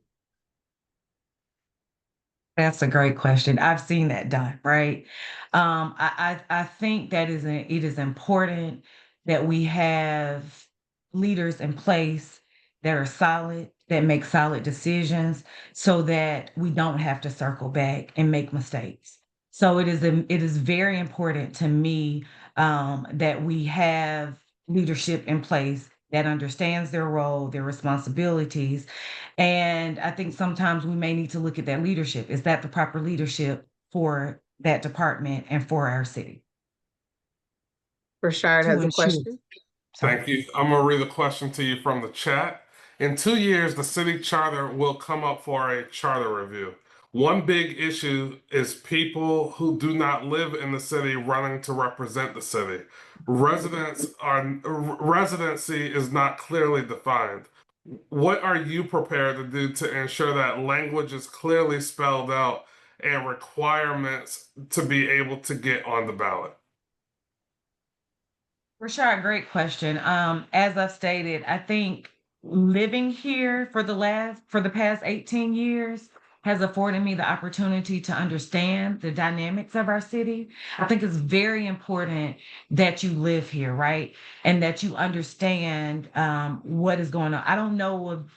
That's a great question. I've seen that done, right? I think that it is important that we have leaders in place that are solid, that make solid decisions, so that we don't have to circle back and make mistakes. So it is very important to me that we have leadership in place that understands their role, their responsibilities, and I think sometimes we may need to look at that leadership. Is that the proper leadership for that department and for our city Rashard to has a ensure? question. Sorry. Thank you. I'm gonna read a question to you from the chat. In 2 years, the city charter will come up for a charter review. One big issue is people who do not live in the city running to represent the city. Residency is not clearly defined. What are you prepared to do to ensure that language is clearly spelled out and requirements to be able to get on the ballot? Rashad, great question. As I've stated, I think living here for the past 18 years has afforded me the opportunity to understand the dynamics of our city. I think it's very important that you live here, right? And that you understand what is going on. I don't know of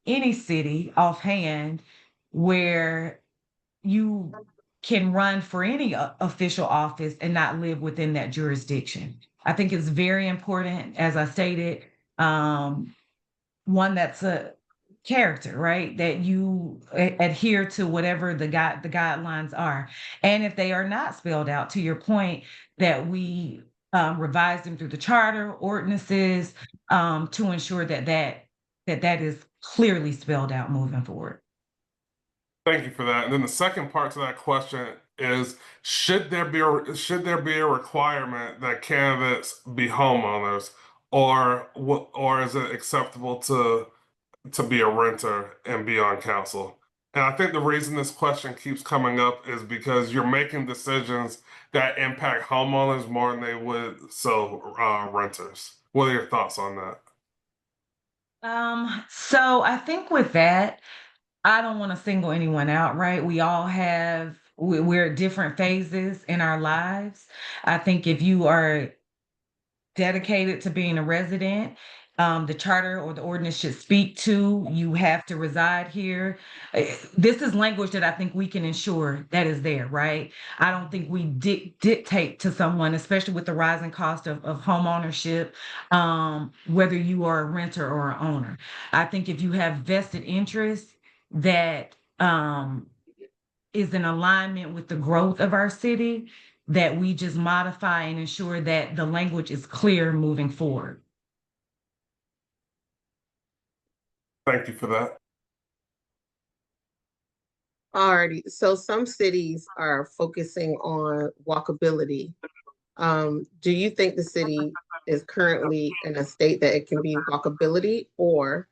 any city offhand where you can run for any official office and not live within that jurisdiction. I think it's very important, as I stated, one that's a character, right? That you adhere to whatever the guidelines are, and if they are not spelled out, to your point, that we revise them through the charter ordinances to ensure that is clearly spelled out moving forward. Thank you for that. And then the second part to that question is, should there be a requirement that candidates be homeowners, or is it acceptable to be a renter and be on council? And I think the reason this question keeps coming up is because you're making decisions that impact homeowners more than they would renters. What are your thoughts on that? So I think with that, I don't want to single anyone out, right? We're at different phases in our lives. I think if you are dedicated to being a resident, the charter or the ordinance should speak to you have to reside here. This is language that I think we can ensure that is there, right? I don't think we dictate to someone, especially with the rising cost of home ownership, whether you are a renter or an owner. I think if you have vested interest that is in alignment with the growth of our city, that we just modify and ensure that the language is clear moving forward. Thank you for that. Alrighty, so some cities are focusing on walkability. Do you think the city is currently in a state that it can be walkability, or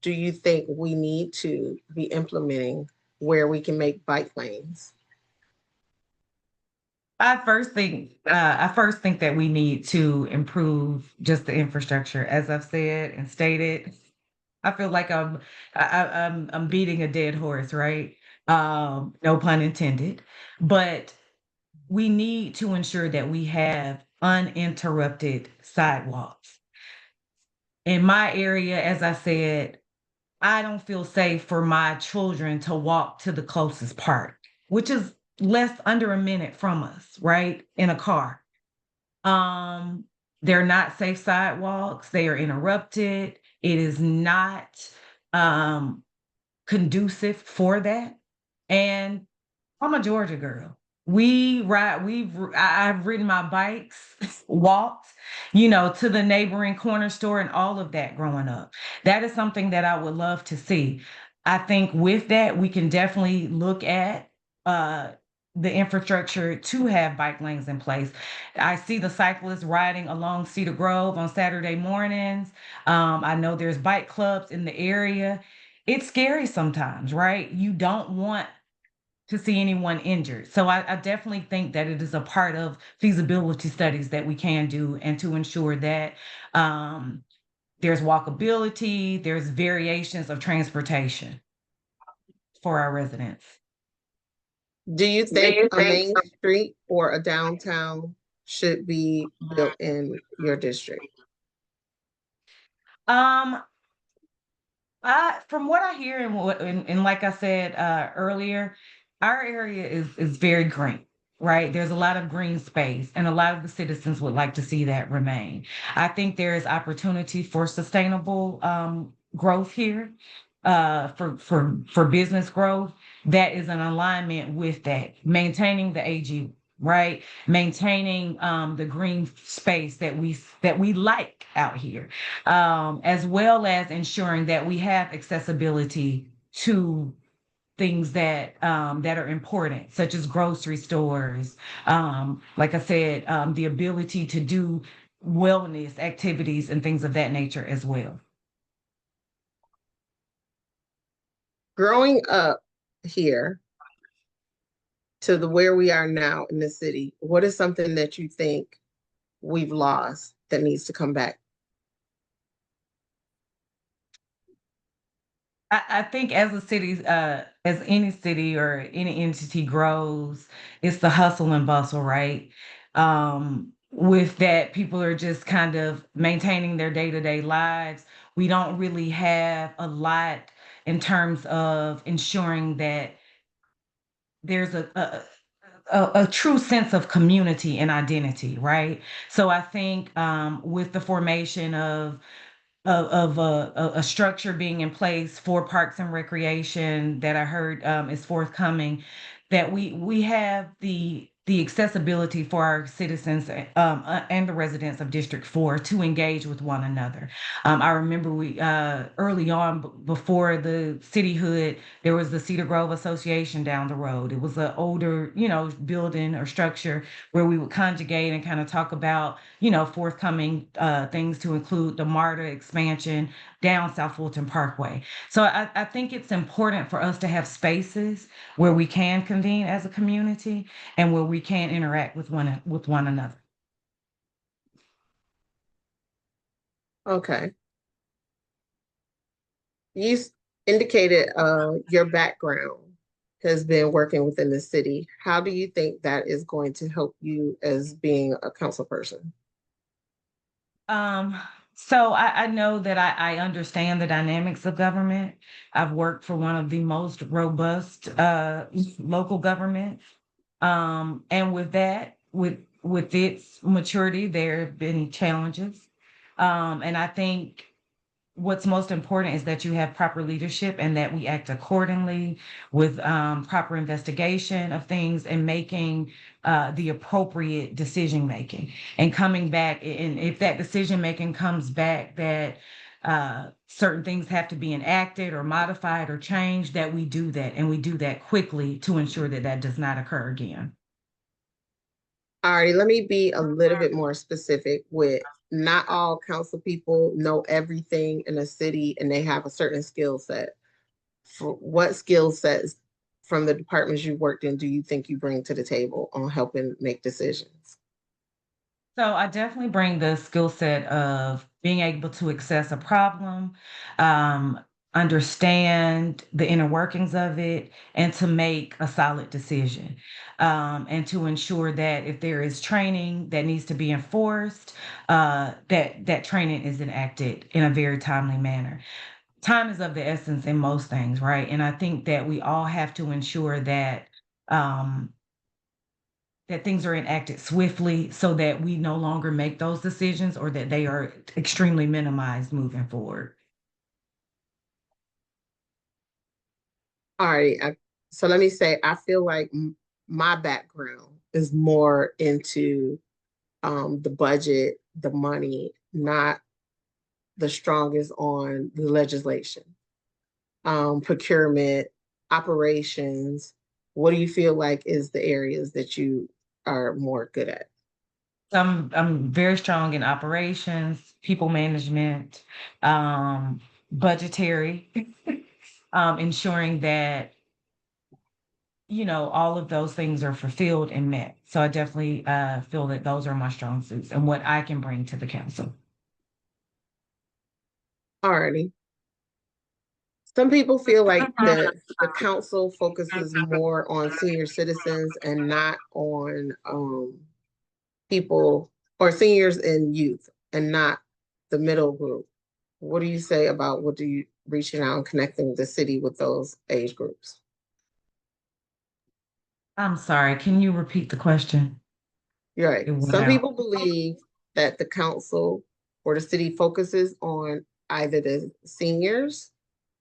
do you think we need to be implementing where we can make bike lanes? I first think that we need to improve just the infrastructure. As I've said and stated, I feel like I'm beating a dead horse, right? No pun intended. But we need to ensure that we have uninterrupted sidewalks. In my area, as I said, I don't feel safe for my children to walk to the closest park, which is less under a minute from us, right? In a car. Um, they're not safe sidewalks, they are interrupted. It is not conducive for that. And I'm a Georgia girl. I've ridden my bikes, walked, to the neighboring corner store and all of that growing up. That is something that I would love to see. I think with that, we can definitely look at the infrastructure to have bike lanes in place. I see the cyclists riding along Cedar Grove on Saturday mornings. I know there's bike clubs in the area. It's scary sometimes, right? You don't want to see anyone injured. So I definitely think that it is a part of feasibility studies that we can do and to ensure that there's walkability, there's variations of transportation for our residents. Do you think a main street or a downtown should be built in your district? Um, from what I hear and like I said earlier, our area is very green, right? There's a lot of green space, and a lot of the citizens would like to see that remain. I think there is opportunity for sustainable growth here, for business growth that is in alignment with that, maintaining the AG. Right, maintaining the green space that we like out here, as well as ensuring that we have accessibility to things that are important, such as grocery stores. Like I said, the ability to do wellness activities and things of that nature as well. Growing up here to the where we are now in the city, what is something that you think we've lost that needs to come back? I think as a city, as any city or any entity grows, it's the hustle and bustle, right? With that, people are just kind of maintaining their day-to-day lives. We don't really have a lot in terms of ensuring that there's a true sense of community and identity, right? So I think with the formation of a structure being in place for parks and recreation that I heard is forthcoming, that we have the accessibility for our citizens and the residents of District 4 to engage with one another. I remember we early on before the cityhood, there was the Cedar Grove Association down the road. It was an older, building or structure where we would conjugate and kind of talk about, forthcoming things to include the MARTA expansion down South Fulton Parkway. So I think it's important for us to have spaces where we can convene as a community and where we can interact with one another. Okay. You indicated your background has been working within the city. How do you think that is going to help you as being a council person? So I know that I understand the dynamics of government. I've worked for one of the most robust local governments. And with that, with its maturity, there have been challenges. And I think what's most important is that you have proper leadership and that we act accordingly with proper investigation of things and making the appropriate decision making and coming back. And if that decision making comes back that certain things have to be enacted or modified or changed, that we do that and we do that quickly to ensure that that does not occur again. All right, let me be a little bit more specific with not all council people know everything in a city and they have a certain skill set. For what skill sets from the departments you worked in do you think you bring to the table on helping make decisions? So I definitely bring the skill set of being able to assess a problem, um, understand the inner workings of it, and to make a solid decision. And to ensure that if there is training that needs to be enforced, that training is enacted in a very timely manner. Time is of the essence in most things, right? And I think that we all have to ensure um, that things are enacted swiftly so that we no longer make those decisions or that they are extremely minimized moving forward. All right, so let me say, I feel like my background is more into the budget, the money, not the strongest on the legislation, procurement, operations, what do you feel like is the areas that you are more good at? I'm very strong in operations, people management, budgetary, ensuring that, all of those things are fulfilled and met. So I definitely feel that those are my strong suits and what I can bring to the council. Alrighty. Some people feel like the council focuses more on senior citizens and not on people or seniors and youth and not the middle group. What do you say about reaching out and connecting the city with those age groups? I'm sorry, can you repeat the question? You're right. It went Some out. people believe that the council or the city focuses on either the seniors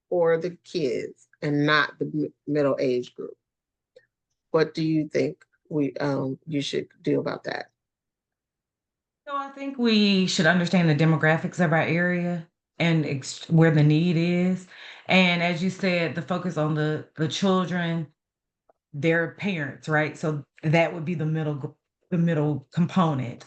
or the kids and not the middle age group. What do you think you should do about that? So I think we should understand the demographics of our area and where the need is. And as you said, the focus on the children, their parents, right? So that would be the middle component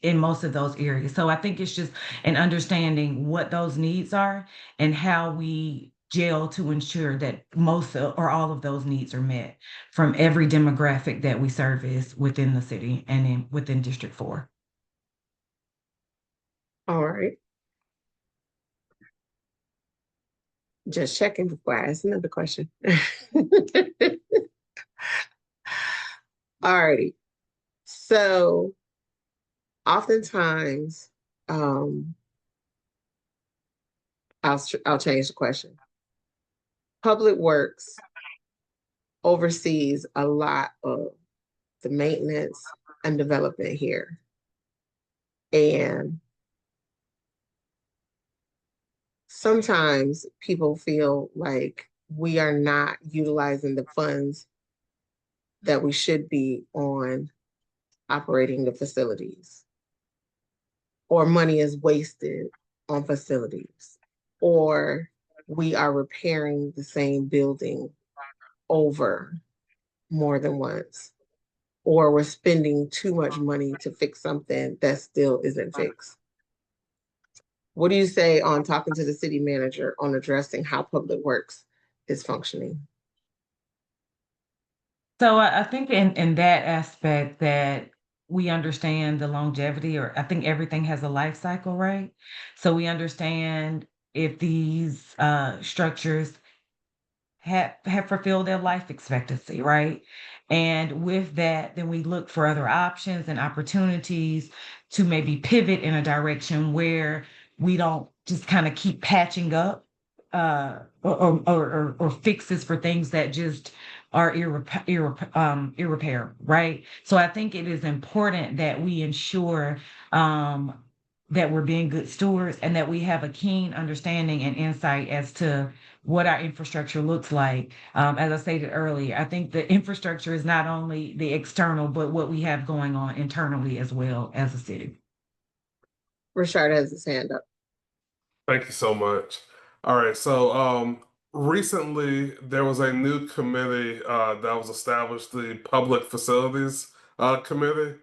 in most of those areas. So I think it's just an understanding what those needs are and how we gel to ensure that or all of those needs are met from every demographic that we service within the city and within District 4. All right. Just checking before I ask another question. All righty. So oftentimes, I'll change the question. Public Works oversees a lot of the maintenance and development here. And sometimes people feel like we are not utilizing the funds that we should be on operating the facilities, or money is wasted on facilities, or we are repairing the same building over more than once, or we're spending too much money to fix something that still isn't fixed. What do you say on talking to the city manager on addressing how Public Works is functioning? So I think in that aspect that we understand the longevity, or I think everything has a life cycle, right? So we understand if these structures have fulfilled their life expectancy, right? And with that, then we look for other options and opportunities to maybe pivot in a direction where we don't just kind of keep patching up or fixes for things that just are irreparable, right? So I think it is important that we ensure that we're being good stewards and that we have a keen understanding and insight as to what our infrastructure looks like. As I stated earlier, I think the infrastructure is not only the external, but what we have going on internally as well as a city. Richard has his hand up. Thank you so much. All right, so recently there was a new committee that was established, the Public Facilities Committee.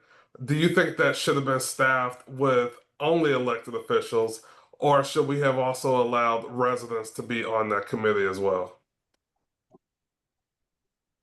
Do you think that should have been staffed with only elected officials, or should we have also allowed residents to be on that committee as well?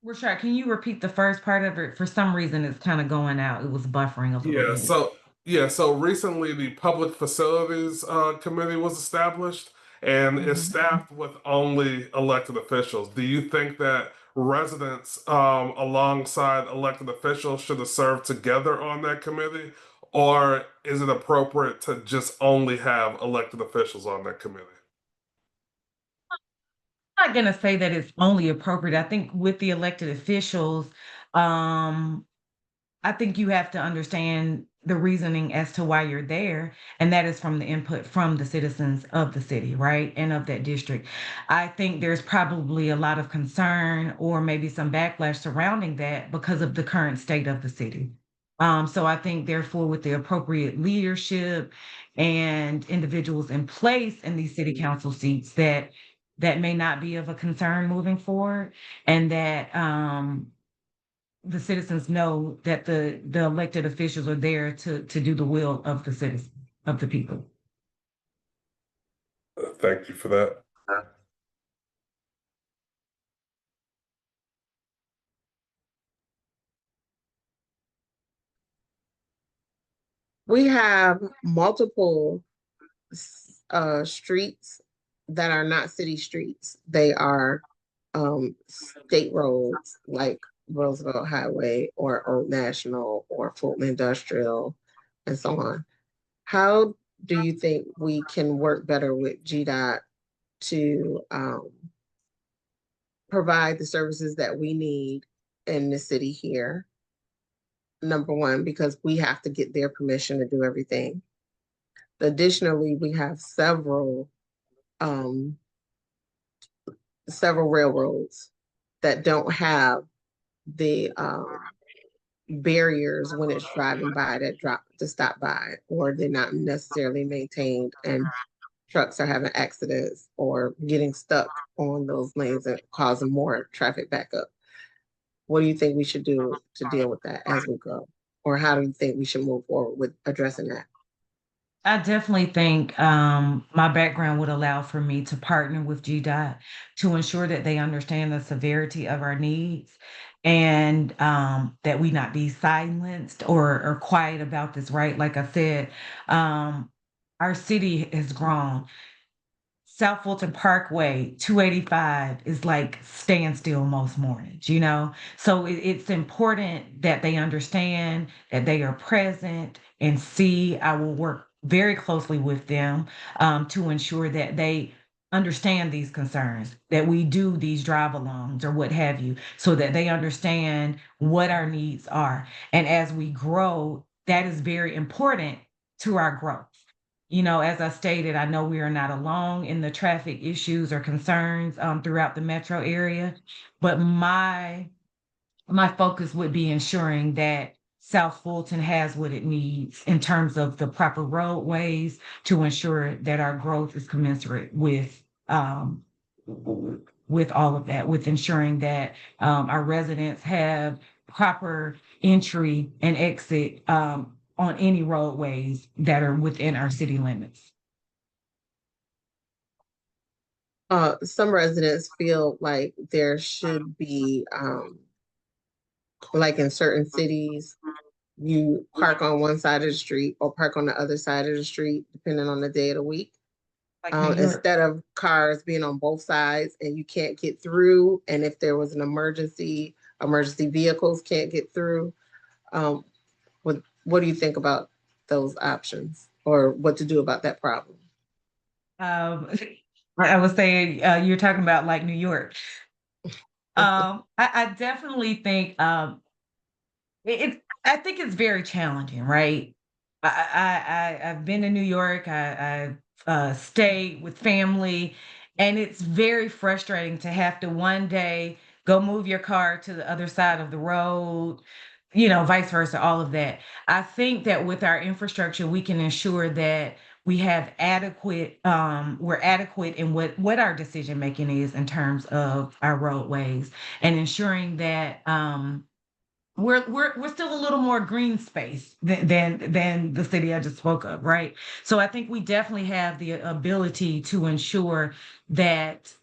Rashad, can you repeat the first part of it? For some reason, it's kind of going out. It was buffering a little Yeah, bit. so recently the Public Facilities Committee was established and is Mhm. staffed with only elected officials. Do you think that residents alongside elected officials should have served together on that committee? Or is it appropriate to just only have elected officials on that committee? I'm not gonna say that it's only appropriate. I think with the elected officials, um, I think you have to understand the reasoning as to why you're there, and that is from the input from the citizens of the city, right? And of that district. I think there's probably a lot of concern or maybe some backlash surrounding that because of the current state of the city. So I think therefore with the appropriate leadership and individuals in place in these city council seats that that may not be of a concern moving forward, and that the citizens know that the elected officials are there to do the will of the citizens, of the people. Thank you for that. We have multiple streets that are not city streets. They are state roads like Roosevelt Highway or Old National or Fulton Industrial and so on. How do you think we can work better with GDOT to provide the services that we need in the city here? Number one, because we have to get their permission to do everything. Additionally, we have um, several railroads that don't have the barriers when it's driving by that drop to stop by, or they're not necessarily maintained, and trucks are having accidents or getting stuck on those lanes and causing more traffic backup. What do you think we should do to deal with that as we go? Or how do you think we should move forward with addressing that? I definitely think my background would allow for me to partner with GDOT to ensure that they understand the severity of our needs, and that we not be silenced or quiet about this, right? Like I said, um, our city has grown. South Fulton Parkway, 285 is like standstill most mornings, you know? So it's important that they understand that they are present and see. I will work very closely with them to ensure that they understand these concerns, that we do these drive alongs or what have you, so that they understand what our needs are. And as we grow, that is very important to our growth. You know, as I stated, I know we are not alone in the traffic issues or concerns throughout the metro area, but my focus would be ensuring that South Fulton has what it needs in terms of the proper roadways to ensure that our growth is commensurate with all of that, with ensuring that our residents have proper entry and exit on any roadways that are within our city limits. Some residents feel like there should be, like in certain cities, you park on one side of the street or park on the other side of the street, depending on the day of the week. Like New York. Instead of cars being on both sides and you can't get through, and if there was an emergency, emergency vehicles can't get through. Um, what do you think about those options, or what to do about that problem? Um, I would say you're talking about like New York. I definitely think I think it's very challenging, right? I've been in New York. I've stayed with family, and it's very frustrating to have to one day go move your car to the other side of the road, you know, vice versa, all of that. I think that with our infrastructure, we can ensure that we have adequate, we're adequate in what our decision making is in terms of our roadways, and ensuring that we're still a little more green space than the city I just spoke of, right? So I think we definitely have the ability to ensure that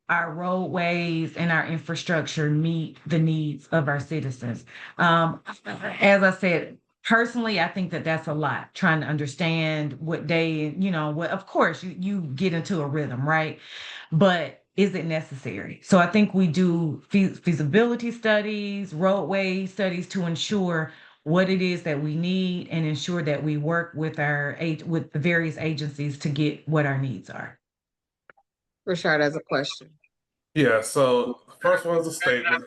our roadways and our infrastructure meet the needs of our citizens. As I said, personally, I think that that's a lot, trying to understand what day, you know, what, of course, you get into a rhythm, right? But is it necessary? So I think we do feasibility studies, roadway studies to ensure what it is that we need and ensure that we work with with the various agencies to get what our needs are. Richard has a question. Yeah, so first one is a statement.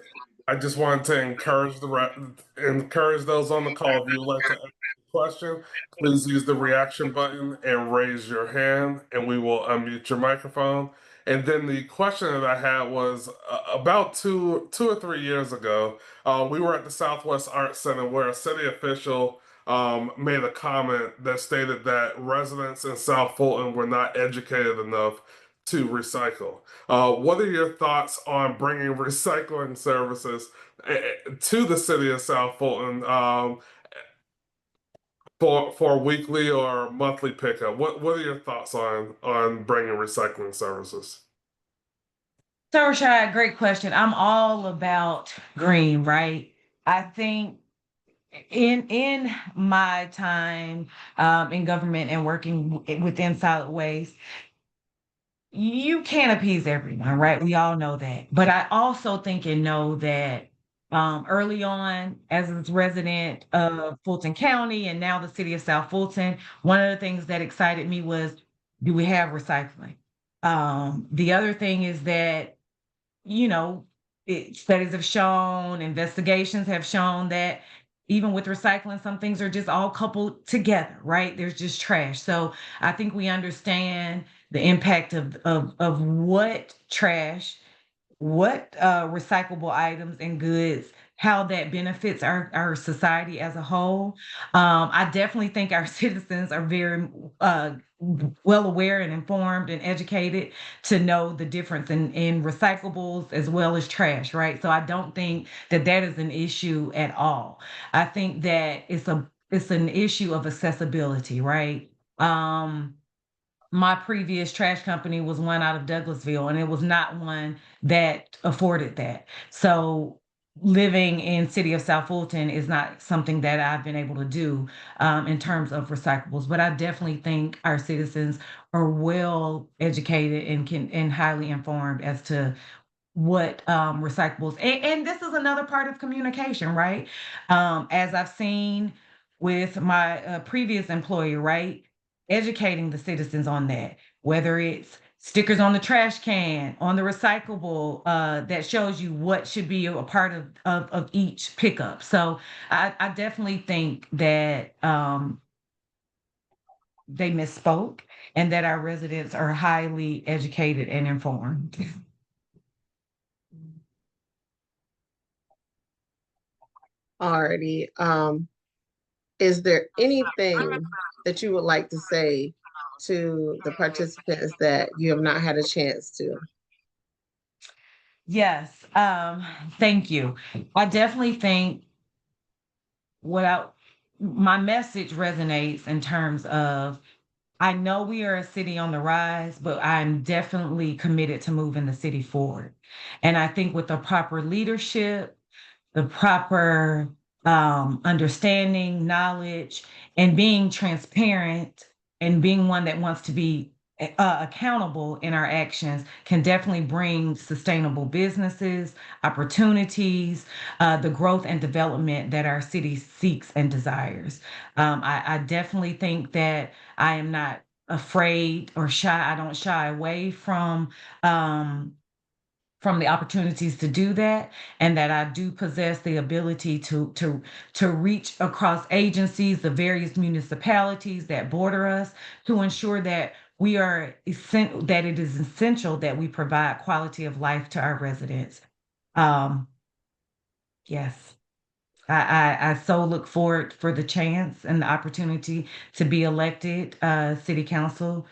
I just wanted to encourage those on the call. If you would like to ask a question, please use the reaction button and raise your hand, and we will unmute your microphone. And then the question that I had was about 2 or 3 years ago. We were at the Southwest Art Center where a city official made a comment that stated that residents in South Fulton were not educated enough to recycle. What are your thoughts on bringing recycling services to the city of South Fulton for weekly or monthly pickup? What are your thoughts on bringing recycling services? So, Rashad, great question. I'm all about green, right? I think in my time in government and working within solid waste, you can't appease everyone, right? We all know that. But I also think and know that early on, as a resident of Fulton County and now the city of South Fulton, one of the things that excited me was, do we have recycling? The other thing is that, you know, studies have shown, investigations have shown that even with recycling, some things are just all coupled together, right? There's just trash. So I think we understand the impact of what trash, what recyclable items and goods, how that benefits our society as a whole. I definitely think our citizens are very well aware and informed and educated to know the difference in recyclables as well as trash, right? So I don't think that that is an issue at all. I think that it's an issue of accessibility, right? Um, my previous trash company was one out of Douglasville, and it was not one that afforded that. So living in city of South Fulton is not something that I've been able to do in terms of recyclables. But I definitely think our citizens are well educated and can and highly informed as to what recyclables and this is another part of communication, right? As I've seen with my previous employer, right, educating the citizens on that, whether it's stickers on the trash can, on the recyclable that shows you what should be a part of each pickup. So I definitely think that they misspoke and that our residents are highly educated and informed. Alrighty. Is there anything that you would like to say to the participants that you have not had a chance to? Yes, thank you. I definitely think what I, my message resonates in terms of I know we are a city on the rise, but I'm definitely committed to moving the city forward. And I think with the proper leadership, the proper understanding, knowledge, and being transparent and being one that wants to be accountable in our actions can definitely bring sustainable businesses, opportunities, the growth and development that our city seeks and desires. I definitely think that I am not afraid or shy. I don't shy away from the opportunities to do that, and that I do possess the ability to reach across agencies, the various municipalities that border us, to ensure that we are that it is essential that we provide quality of life to our residents. Um, yes. I so look forward for the chance and the opportunity to be elected city council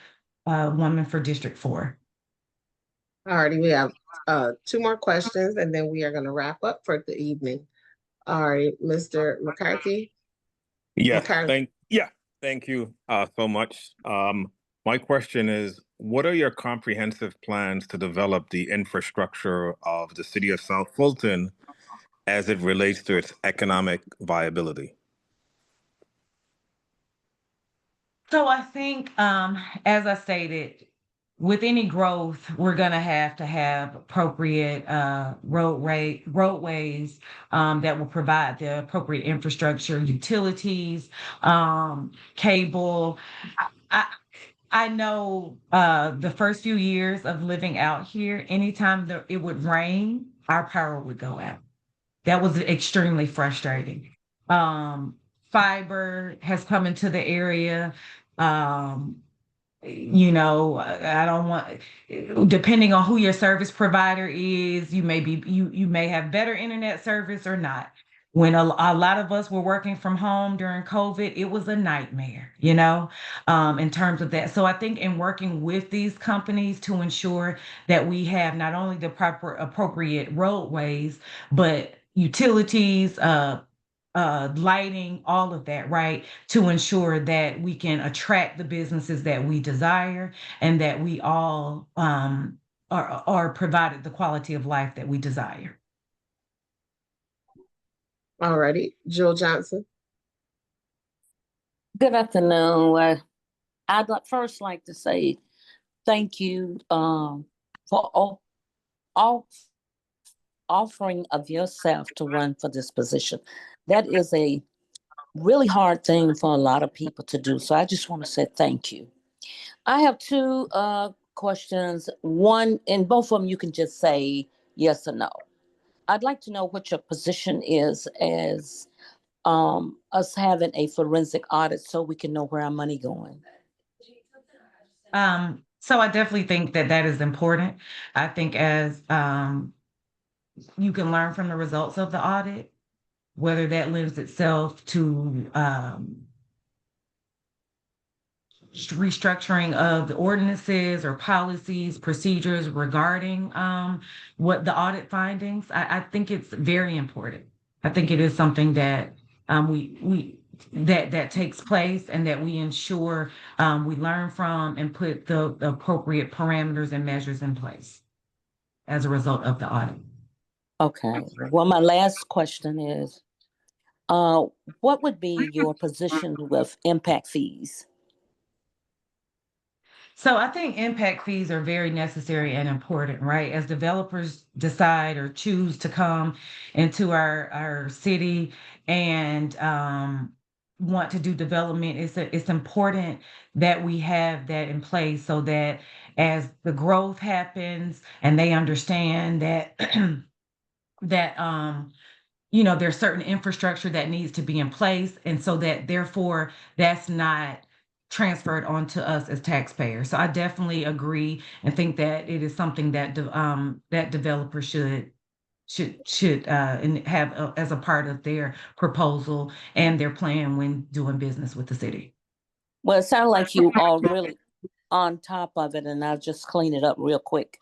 woman for District 4. Alrighty, we have two more questions and then we are going to wrap up for the evening. All right, Mr. McCarthy. Yes, McCarthy. thank you so much. My question is, what are your comprehensive plans to develop the infrastructure of the city of South Fulton as it relates to its economic viability? So I think, as I stated, with any growth, we're gonna have to have appropriate roadways that will provide the appropriate infrastructure, utilities, cable. I, I know the first few years of living out here, anytime it would rain, our power would go out. That was extremely frustrating. Um, Fiber has come into the area. Um, I don't want, depending on who your service provider is, you may have better internet service or not. when a lot of us were working from home during COVID, it was a nightmare, in terms of that. So I think in working with these companies to ensure that we have not only the proper appropriate roadways, but utilities, lighting, all of that, right? To ensure that we can attract the businesses that we desire and that we all are provided the quality of life that we desire. Alrighty, Jill Johnson. Good afternoon. First like to say thank you for offering of yourself to run for this position. That is a really hard thing for a lot of people to do. So I just want to say thank you. I have two questions. One, and both of them you can just say yes or no. I'd like to know what your position is as us having a forensic audit so we can know where our money going. So I definitely think that that is important. I think as you can learn from the results of the audit, whether that lends itself to restructuring of the ordinances or policies, procedures regarding what the audit findings. I think it's very important. I think it is something that that takes place and that we ensure we learn from and put the appropriate parameters and measures in place as a result of the audit. Okay. Well, my last question is, what would be your position with impact fees? So I think impact fees are very necessary and important, right? As developers decide or choose to come into our city and want to do development, it's important that we have that in place so that as the growth happens and they understand that that there's certain infrastructure that needs to be in place, and so that therefore that's not transferred onto us as taxpayers. So I definitely agree and think that it is something that that developers should and have as a part of their proposal and their plan when doing business with the city. Well, it sounds like you all really on top of it, and I'll just clean it up real quick.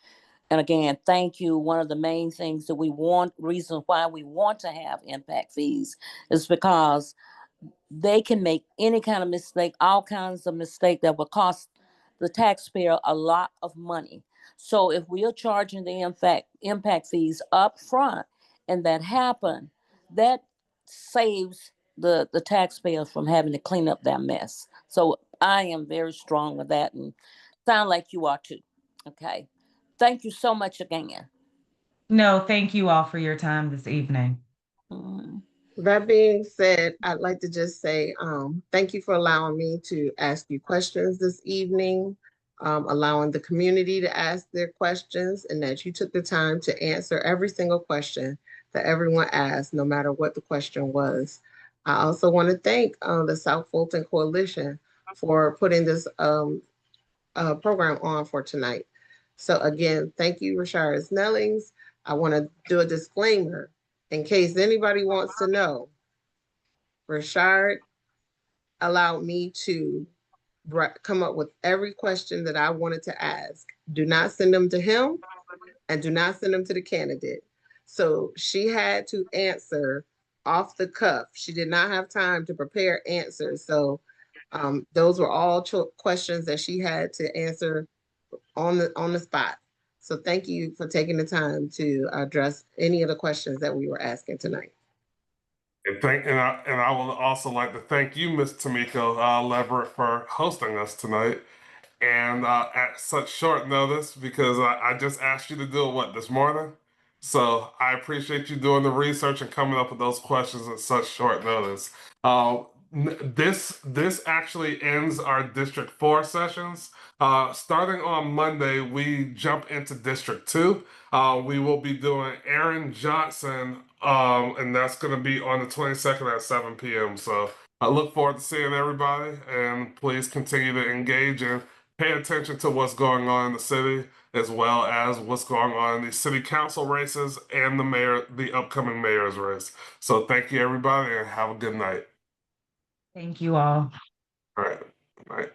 And again, thank you. One of the main things that reasons why we want to have impact fees is because they can make any kind of mistake, all kinds of mistake that will cost the taxpayer a lot of money. So if we are charging the impact fees up front and that happen, that saves the taxpayer from having to clean up that mess. So I am very strong with that and sound like you are too. Okay. Thank you so much again. No, thank you all for your time this evening. Mhm. That being said, I'd like to just say thank you for allowing me to ask you questions this evening, allowing the community to ask their questions, and that you took the time to answer every single question that everyone asked, no matter what the question was. I also want to thank the South Fulton Coalition for putting this program on for tonight. So again, thank you, Rashard Snellings. I want to do a disclaimer in case anybody wants to know. Rashard allowed me to come up with every question that I wanted to ask. Do not send them to him and do not send them to the candidate. So she had to answer off the cuff. She did not have time to prepare answers. So those were all questions that she had to answer on the spot. So thank you for taking the time to address any of the questions that we were asking tonight. And I would also like to thank you, Ms. Tamiko Leverett, for hosting us tonight. And at such short notice, because I just asked you to do it, this morning? So I appreciate you doing the research and coming up with those questions at such short notice. This actually ends our District 4 sessions. Starting on Monday, we jump into District 2. We will be doing Aaron Johnson, and that's going to be on the 22nd at 7 p.m. So I look forward to seeing everybody, and please continue to engage and pay attention to what's going on in the city, as well as what's going on in the city council races and the upcoming mayor's race. So thank you, everybody, and have a good night. Thank you all. All right. All right.